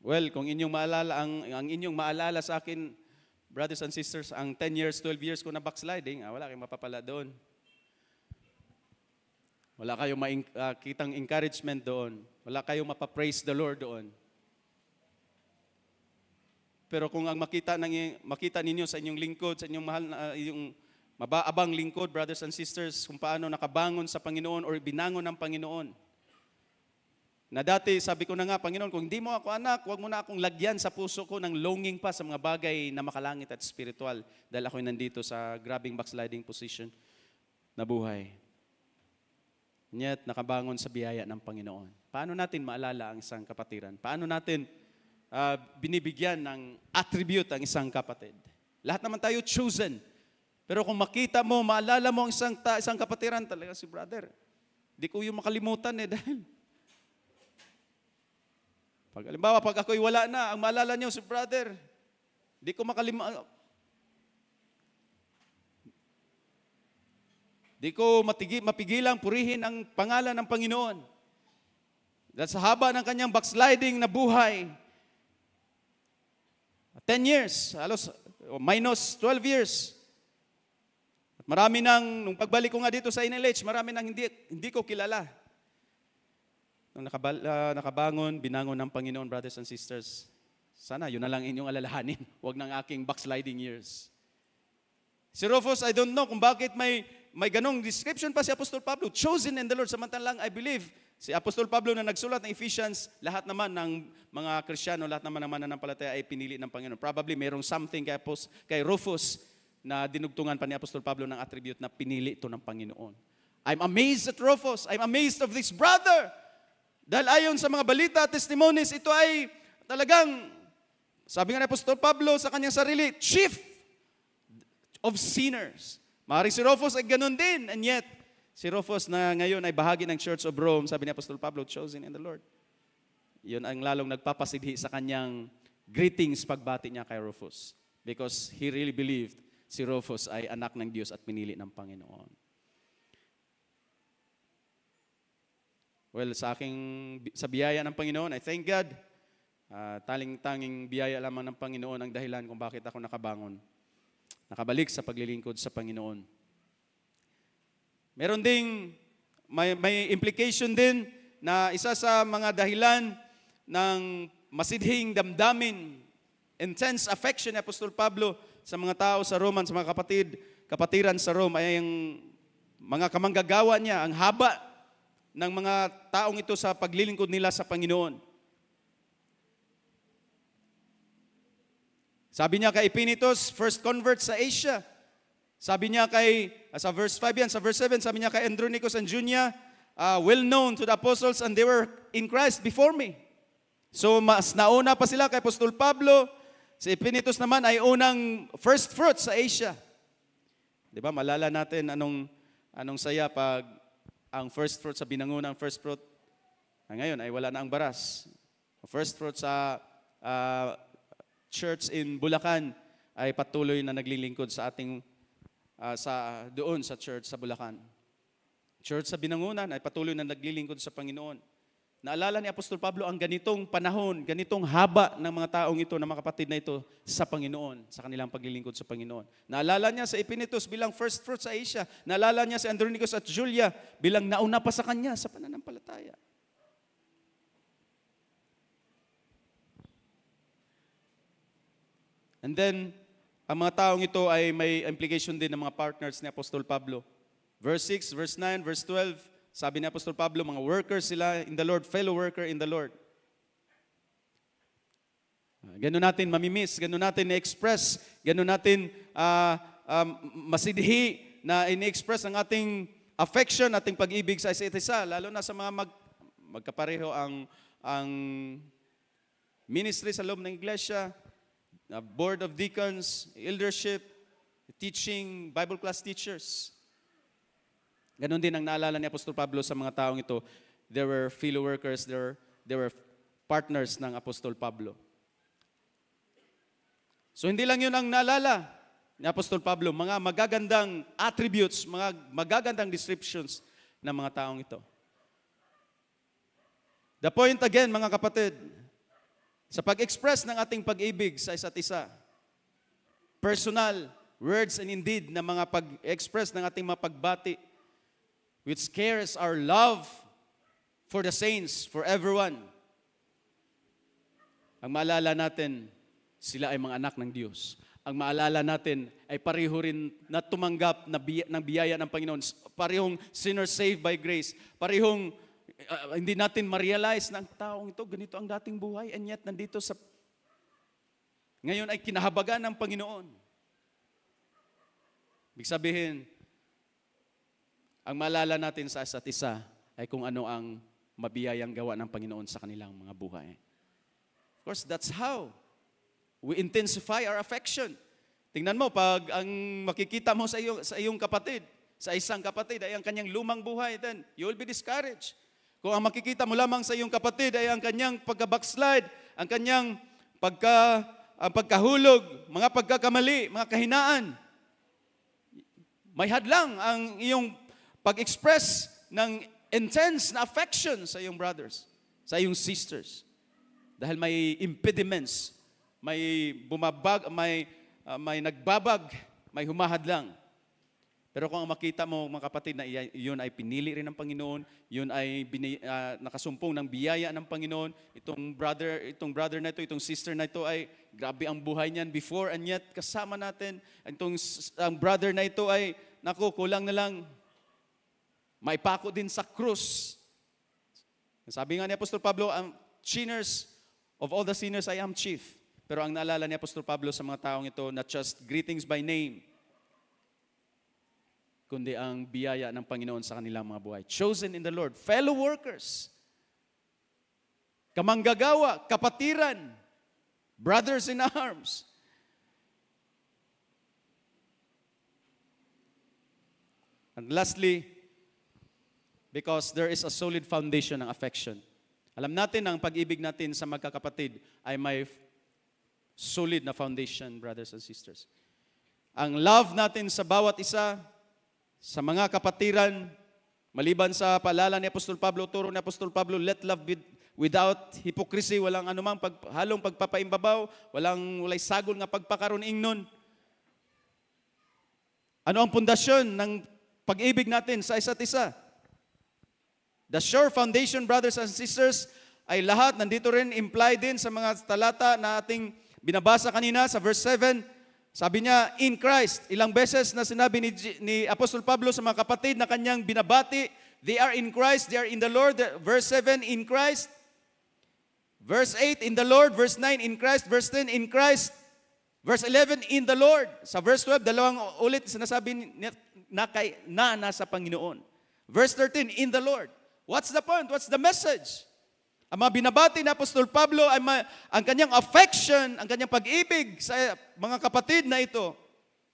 Well, kung inyong maalala, ang inyong maalala sa akin, brothers and sisters, ang 10 years, 12 years ko na backsliding, wala kayong mapapala doon. Wala kayong makitang encouragement doon. Wala kayong mapapraise the Lord doon. Pero kung ang makita ninyo sa inyong lingkod, sa inyong mahal na yung mabaabang lingkod, brothers and sisters, kung paano nakabangon sa Panginoon or binangon ng Panginoon. Na dati, sabi ko na nga, Panginoon, kung hindi mo ako anak, huwag mo na akong lagyan sa puso ko ng longing pa sa mga bagay na makalangit at spiritual dahil ako'y nandito sa grabing backsliding position na buhay. Yet, nakabangon sa biyaya ng Panginoon. Paano natin maalala ang isang kapatiran? Paano natin binibigyan ng attribute ang isang kapatid? Lahat naman tayo chosen. Pero kung makita mo, maalala mo ang isang kapatiran, talaga si brother. Di ko yung makalimutan dahil pag ako'y wala na, ang maalala niyo si brother, di ko makalimutan. Di ko mapigilang purihin ang pangalan ng Panginoon. Dahil sa haba ng kanyang backsliding na buhay, 10 years, halos minus 12 years. At marami nung pagbalik ko nga dito sa NLH, marami nang hindi ko kilala. Nung nakabangon, binangon ng Panginoon, brothers and sisters, sana yun na lang inyong alalahanin. Huwag ng aking backsliding years. Si Rufus, I don't know kung bakit may ganong description pa si Apostol Pablo, chosen in the Lord. Samantalang, I believe, si Apostol Pablo na nagsulat ng Ephesians, lahat naman ng mga Kristiyano, lahat naman ng mananampalataya ay pinili ng Panginoon. Probably mayroong something kay Rufus na dinugtungan pa ni Apostol Pablo ng attribute na pinili ito ng Panginoon. I'm amazed at Rufus. I'm amazed of this brother. Dahil ayon sa mga balita at testimonies, ito ay talagang, sabi nga ni Apostol Pablo sa kanyang sarili, chief of sinners. Maaaring si Rufus ay ganun din. And yet, si Rufus na ngayon ay bahagi ng Church of Rome, sabi ni Apostol Pablo, chosen in the Lord. Yun ang lalong nagpapasidhi sa kanyang greetings pagbati niya kay Rufus. Because he really believed si Rufus ay anak ng Diyos at pinili ng Panginoon. Well, sa biyaya ng Panginoon, I thank God. Tanging biyaya lamang ng Panginoon ang dahilan kung bakit ako nakabalik sa paglilingkod sa Panginoon. Meron ding, may implication din na isa sa mga dahilan ng masidhing damdamin, intense affection ni Apostol Pablo sa mga tao sa Rome, sa mga kapatiran sa Rome, ay ang mga kamanggagawa niya, ang haba ng mga taong ito sa paglilingkod nila sa Panginoon. Sabi niya kay Epinitos, first convert sa Asia. Sabi niya sa verse 5 yan, sa verse 7, sabi niya kay Andronicus and Junia, well known to the apostles and they were in Christ before me. So mas nauna pa sila kay Apostol Pablo. Si Epinitos naman ay unang first fruit sa Asia. Di ba, malala natin anong saya pag ang first fruit sa binangunang first fruit, ngayon ay wala na ang baras. First fruit sa church in Bulacan ay patuloy na naglilingkod sa ating doon sa church sa Bulacan. Church sa binangunan ay patuloy na naglilingkod sa Panginoon. Naalala ni Apostol Pablo ang ganitong panahon, ganitong haba ng mga taong ito, ng mga kapatid na ito sa Panginoon, sa kanilang paglilingkod sa Panginoon. Naalala niya sa Epinitos bilang first fruit sa Asia. Naalala niya si Andronicus at Julia bilang nauna pa sa kanya sa pananampalataya. And then, ang mga taong ito ay may implication din ng mga partners ni Apostol Pablo. Verse 6, verse 9, verse 12, sabi ni Apostol Pablo, mga workers sila in the Lord, fellow worker in the Lord. Ganun natin mamimiss, ganun natin na-express, ganun natin masidhi na in-express ang ating affection, ating pag-ibig sa isa't isa, lalo na sa mga magkapareho ang ministry sa loob ng iglesia, board of deacons, eldership, teaching, Bible class teachers. Ganon din ang naalala ni Apostol Pablo sa mga taong ito. They were fellow workers, they were partners ng Apostol Pablo. So hindi lang yun ang naalala ni Apostol Pablo, mga magagandang attributes, mga magagandang descriptions ng mga taong ito. The point again, mga kapatid, sa pag-express ng ating pag-ibig sa isa't isa, personal, words and indeed na mga pag-express ng ating mga pagbati, which cares our love for the saints, for everyone. Ang maalala natin, sila ay mga anak ng Diyos. Ang maalala natin ay pareho rin na tumanggap ng biyaya ng Panginoon. Parehong sinners saved by grace. Parehong hindi natin ma-realize na ang taong ito, ganito ang dating buhay, and yet nandito sa ngayon ay kinahabagan ng Panginoon. Ibig sabihin, ang maalala natin sa isa't isa ay kung ano ang mabiyayang gawa ng Panginoon sa kanilang mga buhay. Of course, that's how we intensify our affection. Tingnan mo, pag ang makikita mo sa iyong kapatid, sa isang kapatid ay ang kanyang lumang buhay, then you will be discouraged. Kung ang makikita mo lamang sa iyong kapatid ay ang kanyang pagka-backslide, ang kanyang pagkahulog, mga pagkakamali, mga kahinaan, may hadlang ang iyong pag-express ng intense na affection sa iyong brothers, sa iyong sisters. Dahil may impediments, may nagbabag, may humahadlang. Pero kung makita mo, mga kapatid, na yun ay pinili rin ng Panginoon, yun ay nakasumpong ng biyaya ng Panginoon, itong brother na ito, itong sister na ito ay grabe ang buhay niyan before, and yet kasama natin, ang brother na ito ay, naku, kulang na lang, maipako din sa krus. Sabi nga ni Apostol Pablo, ang sinners of all the sinners, I am chief. Pero ang naalala ni Apostol Pablo sa mga taong ito, not just greetings by name, kundi ang biyaya ng Panginoon sa kanilang mga buhay. Chosen in the Lord, fellow workers, kamanggagawa, kapatiran, brothers in arms. And lastly, because there is a solid foundation ng affection. Alam natin ang pag-ibig natin sa magkakapatid ay may solid na foundation, brothers and sisters. Ang love natin sa bawat isa, sa mga kapatiran, maliban sa paalala ni Apostol Pablo, turo ni Apostol Pablo, let love be without hypocrisy, walang anumang halong pagpapaimbabaw, walay sagol nga pagpakaroon ingnon. Ano ang pundasyon ng pag-ibig natin sa isa't isa? The sure foundation, brothers and sisters, ay lahat, nandito rin, implied din sa mga talata na ating binabasa kanina sa verse 7, sabi niya, in Christ. Ilang beses na sinabi ni Apostol Pablo sa mga kapatid na kanyang binabati, they are in Christ, they are in the Lord. Verse 7, in Christ. Verse 8, in the Lord. Verse 9, in Christ. Verse 10, in Christ. Verse 11, in the Lord. Sa verse 12, dalawang ulit sinasabi na nasa Panginoon. Verse 13, in the Lord. What's the point? What's the message? Ang mga binabati ni Apostol Pablo ay ang kanyang affection, ang kanyang pag-ibig sa mga kapatid na ito,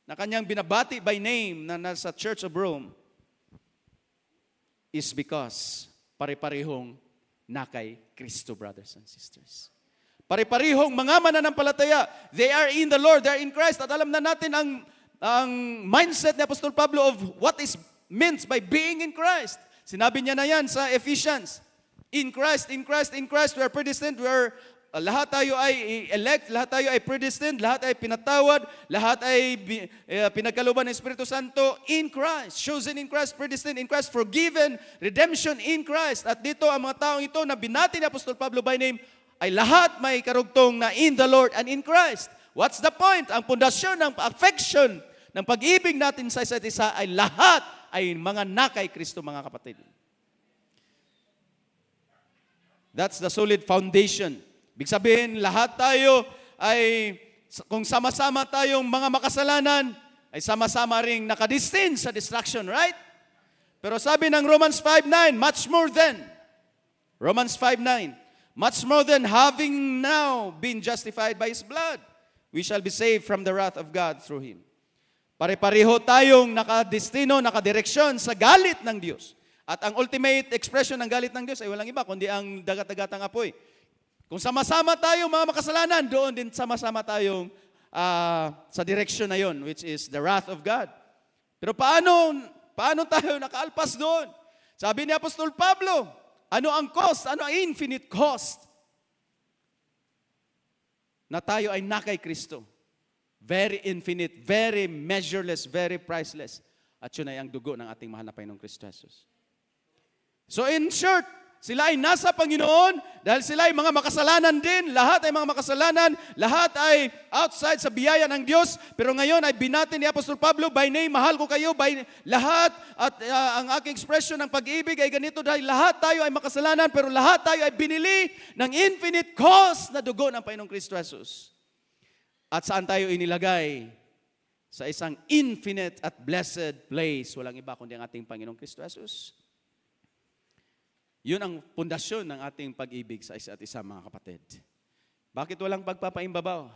na kanyang binabati by name na nasa Church of Rome, is because pare-parehong nakay Kristo, brothers and sisters. Pare-parehong mga mananampalataya, they are in the Lord, they are in Christ. At alam na natin ang mindset ni Apostol Pablo of what is meant by being in Christ. Sinabi niya na yan sa Ephesians. In Christ, in Christ, in Christ, we are predestined, lahat tayo ay elect, lahat tayo ay predestined, lahat ay pinatawad, lahat ay pinagkalooban ng Espiritu Santo in Christ, chosen in Christ, predestined in Christ, forgiven, redemption in Christ. At dito ang mga taong ito na binati ni Apostol Pablo by name, ay lahat may karugtong na in the Lord and in Christ. What's the point? Ang pundasyon ng affection, ng pag-ibig natin sa isa't isa ay lahat ay mga nakay Kristo, mga kapatid. That's the solid foundation. Ibig sabihin, lahat tayo ay, kung sama-sama tayong mga makasalanan, ay sama-sama ring nakadestined sa destruction, right? Pero sabi ng Romans 5:9, much more than, Romans 5:9, much more than having now been justified by His blood, we shall be saved from the wrath of God through Him. Pare-pareho tayong nakadestino, nakadireksyon sa galit ng Diyos. At ang ultimate expression ng galit ng Diyos ay walang iba, kundi ang dagat-dagatang apoy. Kung sama-sama tayong mga makasalanan, doon din sama-sama tayong sa direksyon na yon, which is the wrath of God. Pero paano tayo nakaalpas doon? Sabi ni Apostol Pablo, ano ang cost? Ano ang infinite cost? Na tayo ay nakay Kristo. Very infinite, very measureless, very priceless. At yun ay ang dugo ng ating mahal na Panginoong Kristo Jesus. So in short, sila ay nasa Panginoon dahil sila ay mga makasalanan din. Lahat ay mga makasalanan. Lahat ay outside sa biyaya ng Diyos. Pero ngayon ay binati ni Apostol Pablo, by name, mahal ko kayo, by lahat. At ang aking expression ng pag-ibig ay ganito dahil lahat tayo ay makasalanan pero lahat tayo ay binili ng infinite cost na dugo ng Panginoong Kristo Jesus. At saan tayo inilagay? Sa isang infinite at blessed place. Walang iba kundi ang ating Panginoong Kristo Jesus. Yun ang pundasyon ng ating pag-ibig sa isa't isa, mga kapatid. Bakit walang pagpapaimbabaw?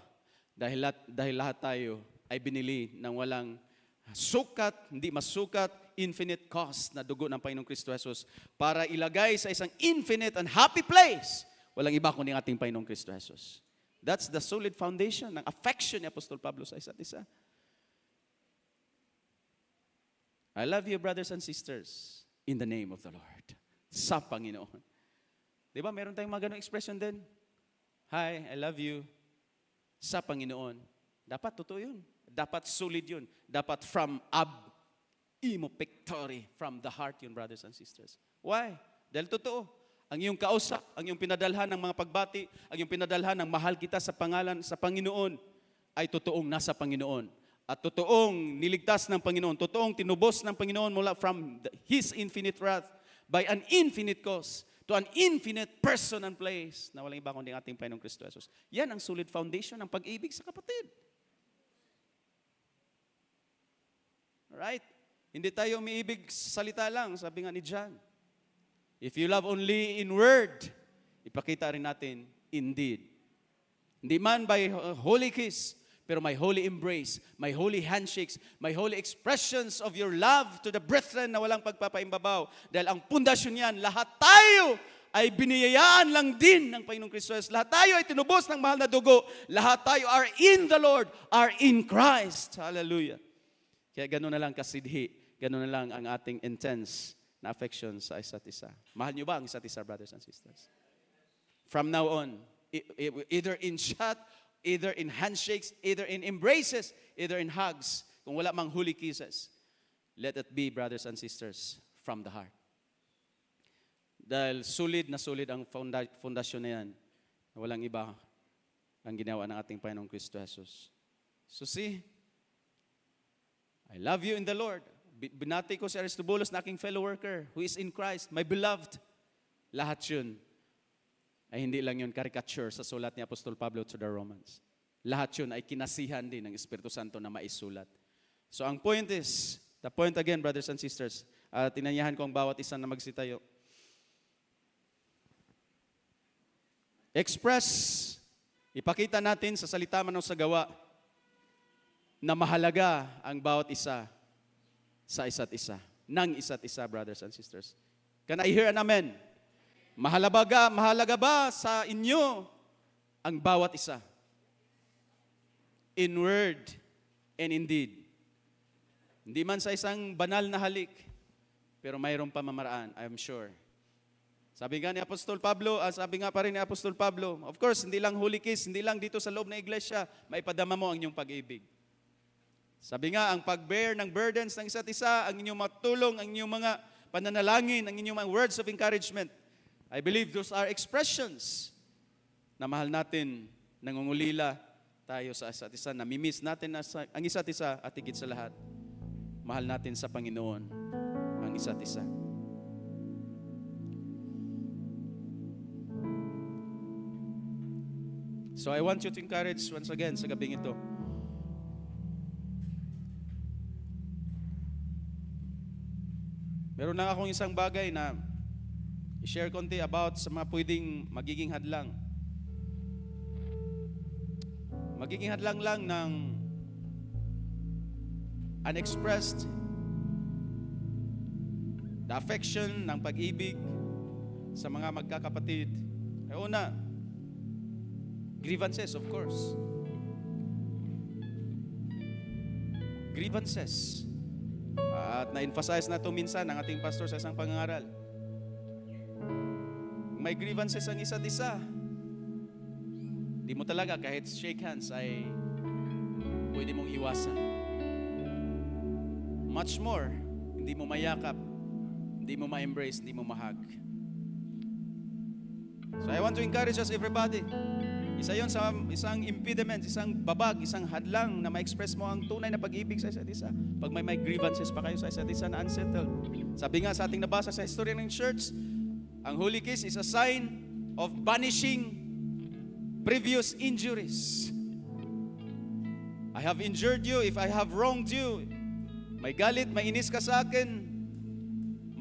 Dahil lahat tayo ay binili ng walang sukat, hindi masukat, infinite cost na dugo ng Panginoong Kristo Jesus para ilagay sa isang infinite and happy place. Walang iba kundi ang ating Panginoong Kristo Jesus. That's the solid foundation ng affection ni Apostol Pablo sa isa't isa. I love you, brothers and sisters, in the name of the Lord. Sa Panginoon. Di ba, meron tayong mga ganong expression din? Hi, I love you. Sa Panginoon. Dapat totoo yun. Dapat solid yun. Dapat from imo pectori, from the heart yun, brothers and sisters. Why? Dahil totoo. Ang iyong kausap, ang iyong pinadalhan ng mga pagbati, ang iyong pinadalhan ng mahal kita sa pangalan sa Panginoon, ay totoong nasa Panginoon. At totoong niligtas ng Panginoon, totoong tinubos ng Panginoon mula from His infinite wrath, by an infinite cost, to an infinite person and place, na walang iba kundi ang ating Panginoong Kristo Jesus. Yan ang solid foundation ng pag-ibig sa kapatid. Alright? Hindi tayo umiibig sa salita lang, sabi nga ni John. If you love only in word, ipakita rin natin in deed. Hindi man by holy kiss, pero may holy embrace, may holy handshakes, may holy expressions of your love to the brethren na walang pagpapaimbabaw. Dahil ang pundasyon yan, lahat tayo ay biniyayaan lang din ng Panginoong Kristo. Lahat tayo ay tinubos ng mahal na dugo. Lahat tayo are in the Lord, are in Christ. Hallelujah. Kaya gano'n na lang kasidhi, gano'n na lang ang ating intense na affection sa isa't isa. Mahal niyo ba ang isa't isa, brothers and sisters? From now on, either in chat, either in handshakes, either in embraces, either in hugs, kung wala mang holy kisses, let it be, brothers and sisters, from the heart. Dahil solid na solid ang fondasyon na yan, na walang iba ang ginawa ng ating Panginoong Kristo Jesus. So see, I love you in the Lord. Binati ko si Aristobulos na aking fellow worker who is in Christ, my beloved. Lahat yun ay hindi lang yun caricature sa sulat ni Apostol Pablo to the Romans. Lahat yun ay kinasihan din ng Espiritu Santo na maisulat. So ang point is, the point again, brothers and sisters, tinanyahan ko ang bawat isa na magsitayo. Express, ipakita natin sa salita man o sa gawa, na mahalaga ang bawat isa sa isa't isa, ng isa't isa, brothers and sisters. Can I hear an amen? Mahalaga ba sa inyo ang bawat isa? In word and in deed. Hindi man sa isang banal na halik, pero mayroong pamamaraan, I am sure. Sabi nga pa rin ni Apostol Pablo, of course, hindi lang holy kiss, hindi lang dito sa loob ng iglesia, maipadama mo ang inyong pag-ibig. Sabi nga, ang pag-bear ng burdens ng isa't isa, ang inyong matulong, ang inyong mga pananalangin, ang inyong mga words of encouragement, I believe those are expressions na mahal natin, nangungulila tayo sa isa't isa, namimiss natin ang isa't isa, at higit sa lahat, mahal natin sa Panginoon ang isa't isa. So I want you to encourage once again sa gabing ito. Meron lang akong isang bagay na i-share konti about sa mga pwedeng magiging hadlang. Magiging hadlang lang ng unexpressed, the affection ng pag-ibig sa mga magkakapatid. Ay una, grievances, of course. Grievances. At na-emphasize na ito minsan ng ating pastor sa isang pangangaral. May grievances ang isa't isa. Di mo talaga kahit shake hands ay pwede mong iwasan. Much more, hindi mo mayakap, hindi mo ma-embrace, hindi mo mahag. So I want to encourage us everybody. Isa yon sa isang impediment, isang babag, isang hadlang na ma-express mo ang tunay na pag-ibig sa isa't isa. Pag may grievances pa kayo sa isa't isa na unsettled. Sabi nga sa ating nabasa sa history ng church, ang holy kiss is a sign of banishing previous injuries. I have injured you if I have wronged you. May galit, may inis ka sa akin.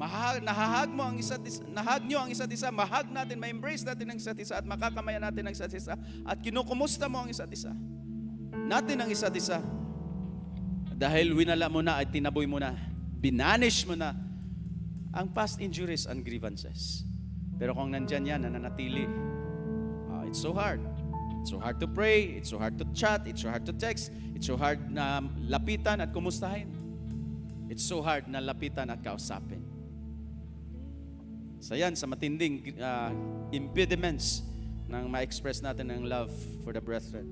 Nahahag mo ang isa't isa, nahag nyo ang isa't isa, mahag natin, ma-embrace natin ang isa't isa, at makakamaya natin ang isa't isa, at kinukumusta mo ang isa't isa. Natin ang isa't isa. Dahil winala mo na at tinaboy mo na, binanish mo na ang past injuries and grievances. Pero kung nandyan yan, nananatili, it's so hard. It's so hard to pray, it's so hard to chat, it's so hard to text, it's so hard na lapitan at kumustahin. It's so hard na lapitan at kausapin. So yan, sa matinding impediments ng ma-express natin ng love for the brethren.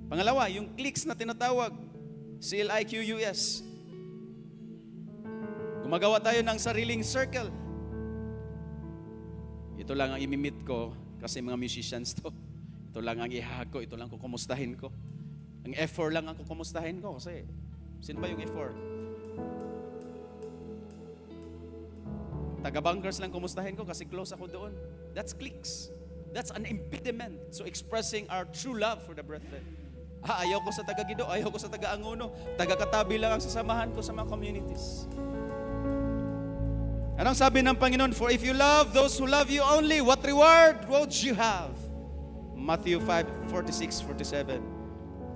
Pangalawa, yung cliques na tinatawag, CLIQUS. Gumagawa tayo ng sariling circle. Ito lang ang imimit ko kasi mga musicians to. Ito lang ang ihahag ko, ito lang kukumustahin ko. Ang F4 lang ang kukumustahin ko kasi sino ba yung F4? Taga-bunkers lang kumustahin ko kasi close ako doon. That's cliques. That's an impediment to expressing our true love for the brethren. Ayaw ko sa taga-Gido, ayaw ko sa taga-Anguno. Taga-Katabi lang ang sasamahan ko sa mga communities. Anong sabi ng Panginoon? For if you love those who love you only, what reward would you have? Matthew 5:46-47.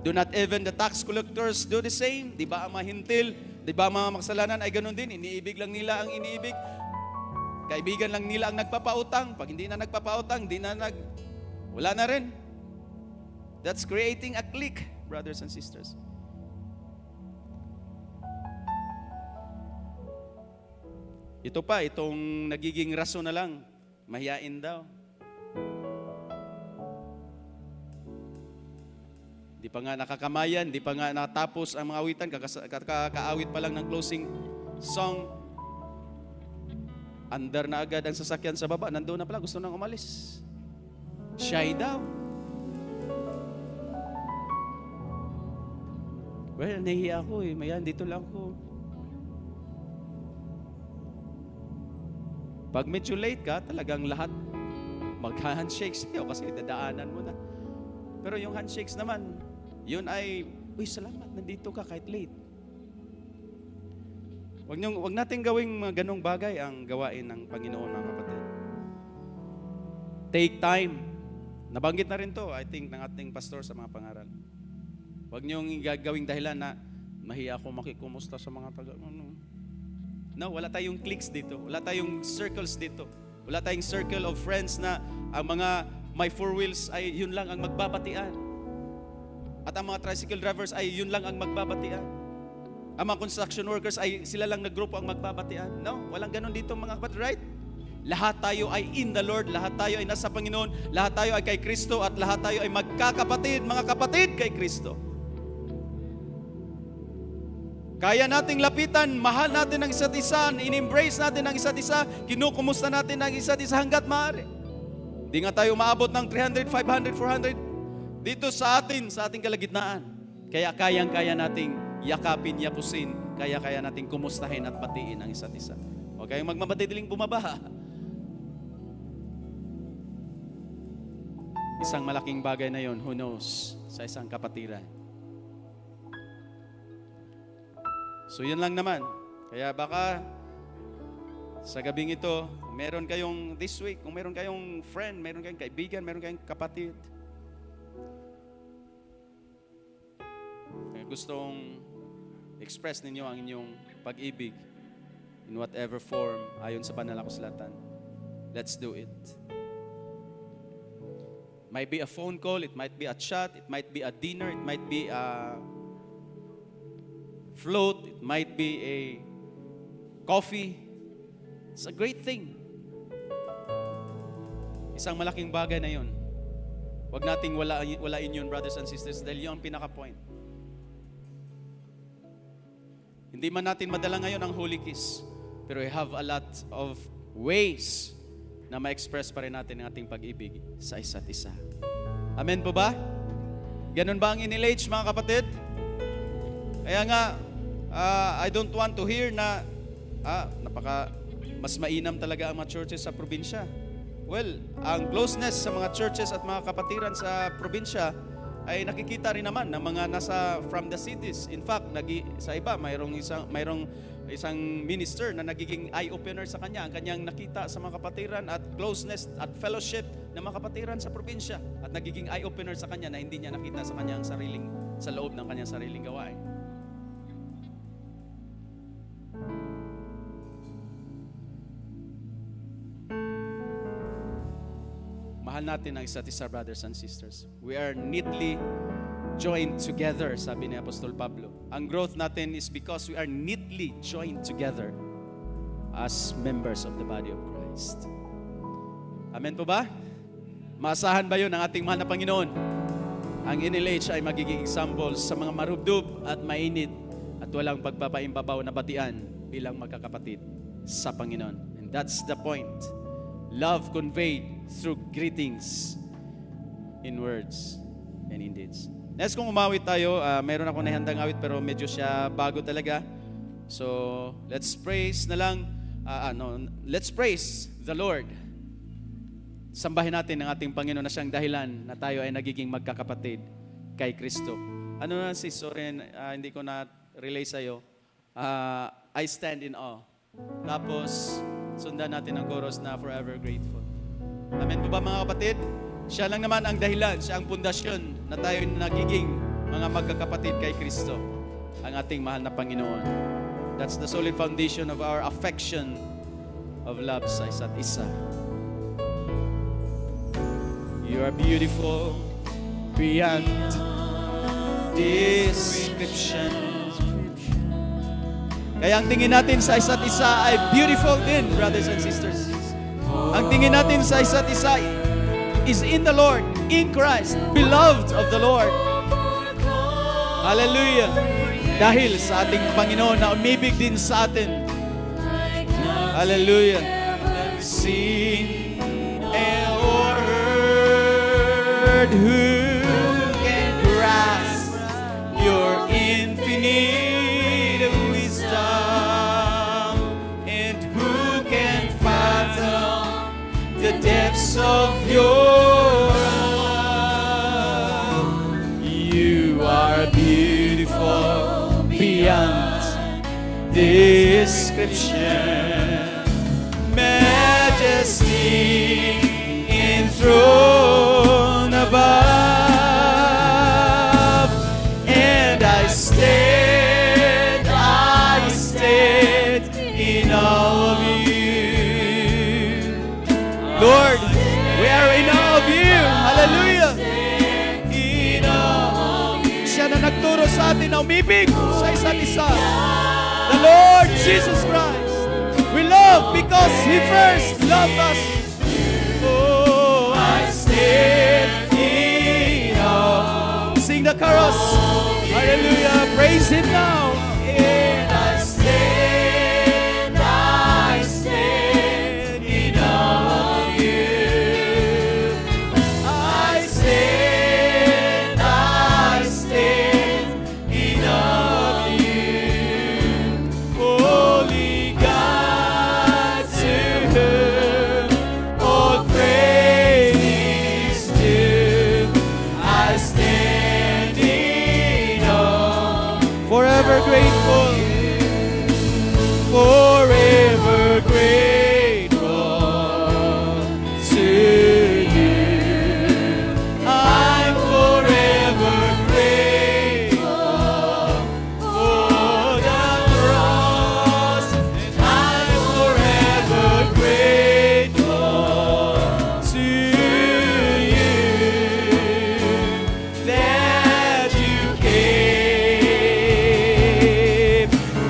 Do not even the tax collectors do the same? Di ba ang mahintil? Di ba ang mga makasalanan ay ganun din? Iniibig lang nila ang iniibig. Kaibigan lang nila ang nagpapautang. Pag hindi na nagpapautang, wala na rin. That's creating a clique, brothers and sisters. Ito pa, itong nagiging rason na lang, mahiyain daw. Di pa nga nakakamayan, di pa nga natapos ang mga awitan, kakaawit pa lang ng closing song. Andar na agad ang sasakyan sa baba, nandoon na pala, gusto nang umalis. Shy daw. Well, nahihiya ako mayan, dito lang ako. Pag medyo late ka, talagang lahat mag-handshake sa'yo kasi dadaanan mo na. Pero yung handshakes naman, yun ay, uy, salamat, nandito ka kahit late. Huwag natin gawing mga ganong bagay ang gawain ng Panginoon, mga kapatid. Take time. Nabanggit na rin to, I think, ng ating pastor sa mga pangaral. Huwag niyong gagawing dahilan na mahiya ako makikumusta sa mga taga. No, wala tayong cliques dito. Wala tayong circles dito. Wala tayong circle of friends na ang mga may four wheels ay yun lang ang magbabatian. At ang mga tricycle drivers ay yun lang ang magbabatian. Ang mga construction workers ay sila lang na grupo ang magbabatian. No, walang ganun dito mga kapatid, right? Lahat tayo ay in the Lord, lahat tayo ay nasa Panginoon, lahat tayo ay kay Kristo, at lahat tayo ay magkakapatid, mga kapatid kay Kristo. Kaya nating lapitan, mahal natin ang isa't isa, in-embrace natin ang isa't isa, kinukumusta natin ang isa't isa hanggat maaari. Hindi nga tayo maabot ng 300, 500, 400 dito sa ating kalagitnaan. Kaya kayang-kaya nating yakapin, yapusin, kaya nating kumustahin at batiin ang isa't isa. Huwag kayong magmamadaling bumaba. Isang malaking bagay na yon, who knows, sa isang kapatiran. So yun lang naman. Kaya baka sa gabing ito, meron kayong this week, kung meron kayong friend, meron kayong kaibigan, meron kayong kapatid, gustong express ninyo ang inyong pag-ibig in whatever form ayon sa banal na kasulatan, let's do it. Might be a phone call, it might be a chat, it might be a dinner, it might be a float, it might be a coffee. It's a great thing. Isang malaking bagay na yun. Huwag nating walain yun, brothers and sisters, dahil yun ang pinaka-point. Hindi man natin madala ngayon ang Holy Kiss, pero we have a lot of ways na ma-express pa rin natin ang ating pag-ibig sa isa't isa. Amen po ba? Ganun ba ang in-LH, mga kapatid? Kaya nga, I don't want to hear na mas mainam talaga ang mga churches sa probinsya. Well, ang closeness sa mga churches at mga kapatiran sa probinsya ay nakikita rin naman ng mga nasa from the cities. In fact, sa iba, mayroong isang minister na nagiging eye-opener sa kanya. Ang kanyang nakita sa mga kapatiran at closeness at fellowship ng mga kapatiran sa probinsya. At nagiging eye-opener sa kanya na hindi niya nakita sa kanyang sa loob ng kanyang sariling gawain. Mahal natin ang isa't isa, brothers and sisters. We are neatly joined together, sabi ni Apostol Pablo. Ang growth natin is because we are neatly joined together as members of the body of Christ. Amen po ba? Maasahan ba yun ng ating mahal na Panginoon? Ang NLH ay magiging example sa mga marubdob at mainit at walang pagpapaimbabaw na batian bilang magkakapatid sa Panginoon. And that's the point. Love conveyed through greetings in words and in deeds. Next, kung umawit tayo, mayroon ako nahandang awit pero medyo siya bago talaga. So, let's praise na lang. Let's praise the Lord. Sambahin natin ang ating Panginoon na siyang dahilan na tayo ay nagiging magkakapatid kay Kristo. Ano na sis, sorry, hindi ko na-relay sa'yo. I stand in awe. Tapos, sundan natin ang chorus na forever grateful. Amen po ba, mga kapatid? Siya lang naman ang dahilan, siya ang pundasyon na tayo nagiging mga magkakapatid kay Kristo, ang ating mahal na Panginoon. That's the solid foundation of our affection of love sa isa't isa. You are beautiful beyond description. Kaya ang tingin natin sa isa't isa ay beautiful din, brothers and sisters. Ang tingin natin sa isa't isa is in the Lord, in Christ, beloved of the Lord. Hallelujah! Dahil sa ating Panginoon na umibig din sa atin. Hallelujah! Sing and word, who can grasp your infinite wisdom, and who can fathom the depths of your love. You are beautiful beyond description, majesty enthroned above, and I stand in awe of you. Lord, we are in awe of you. Hallelujah. Siya na nagturo sa atin na umibig sa isa't isa. The Lord Jesus Christ. We love because He first loved us. Oh, I stand in awe. Sing the chorus. Hallelujah. Praise Him now. And I stand in awe of you. I stand Forever grateful. Forever grateful to you. I'm forever grateful for the cross. And I'm forever grateful to you that you came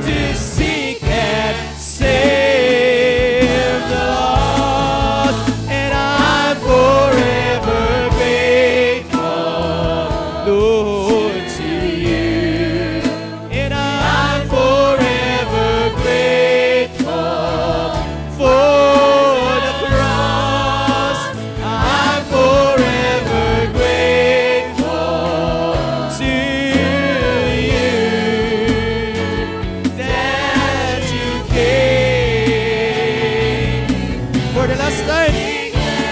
to seek and save the lost. And I'm forever grateful, Lord, to you. And I'm forever grateful for the cross. I'm forever grateful to you that you came for the last time.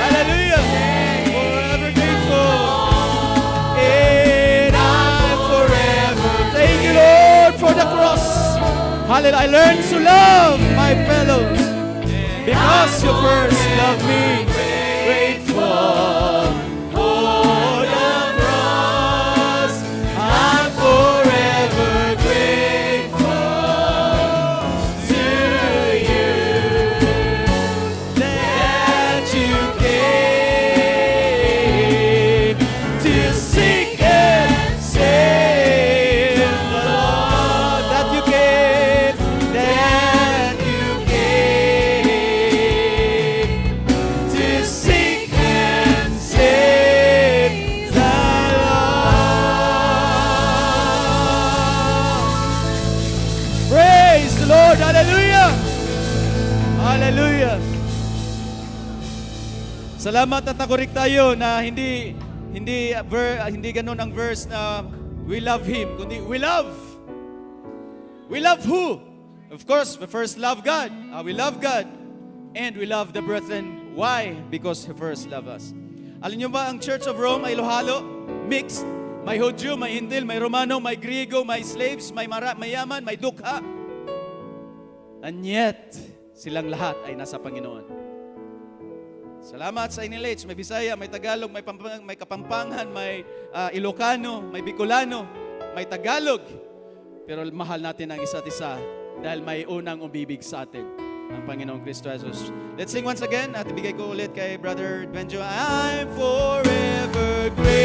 Hallelujah. Forever grateful. And I'm forever. Thank you, Lord, for the cross. Hallelujah. I learned to love my fellows because you first loved me. Grateful for the cross. I'm forever grateful to you that you came to seek and save the Lord. That you came to seek and save the Lord. Praise the Lord. Hallelujah. Hallelujah. Salamat at nakorek tayo na hindi ganun ang verse na we love Him, kundi we love. We love who? Of course, we first love God. We love God. And we love the brethren. Why? Because He first loved us. Alam niyo ba, ang Church of Rome ay halo-halo, mixed. May Hudyo, may Hintil, may Romano, may Griego, may slaves, may mayaman, may dukha. And yet, silang lahat ay nasa Panginoon. Salamat sa NLH. May Bisaya, may Tagalog, may Kapampangan, may Ilocano, may Bicolano, may Tagalog. Pero mahal natin ang isa't isa dahil may unang umibig sa atin, ang Panginoong Kristo Jesus. Let's sing once again at ibigay ko ulit kay Brother Benjo. I'm forever grateful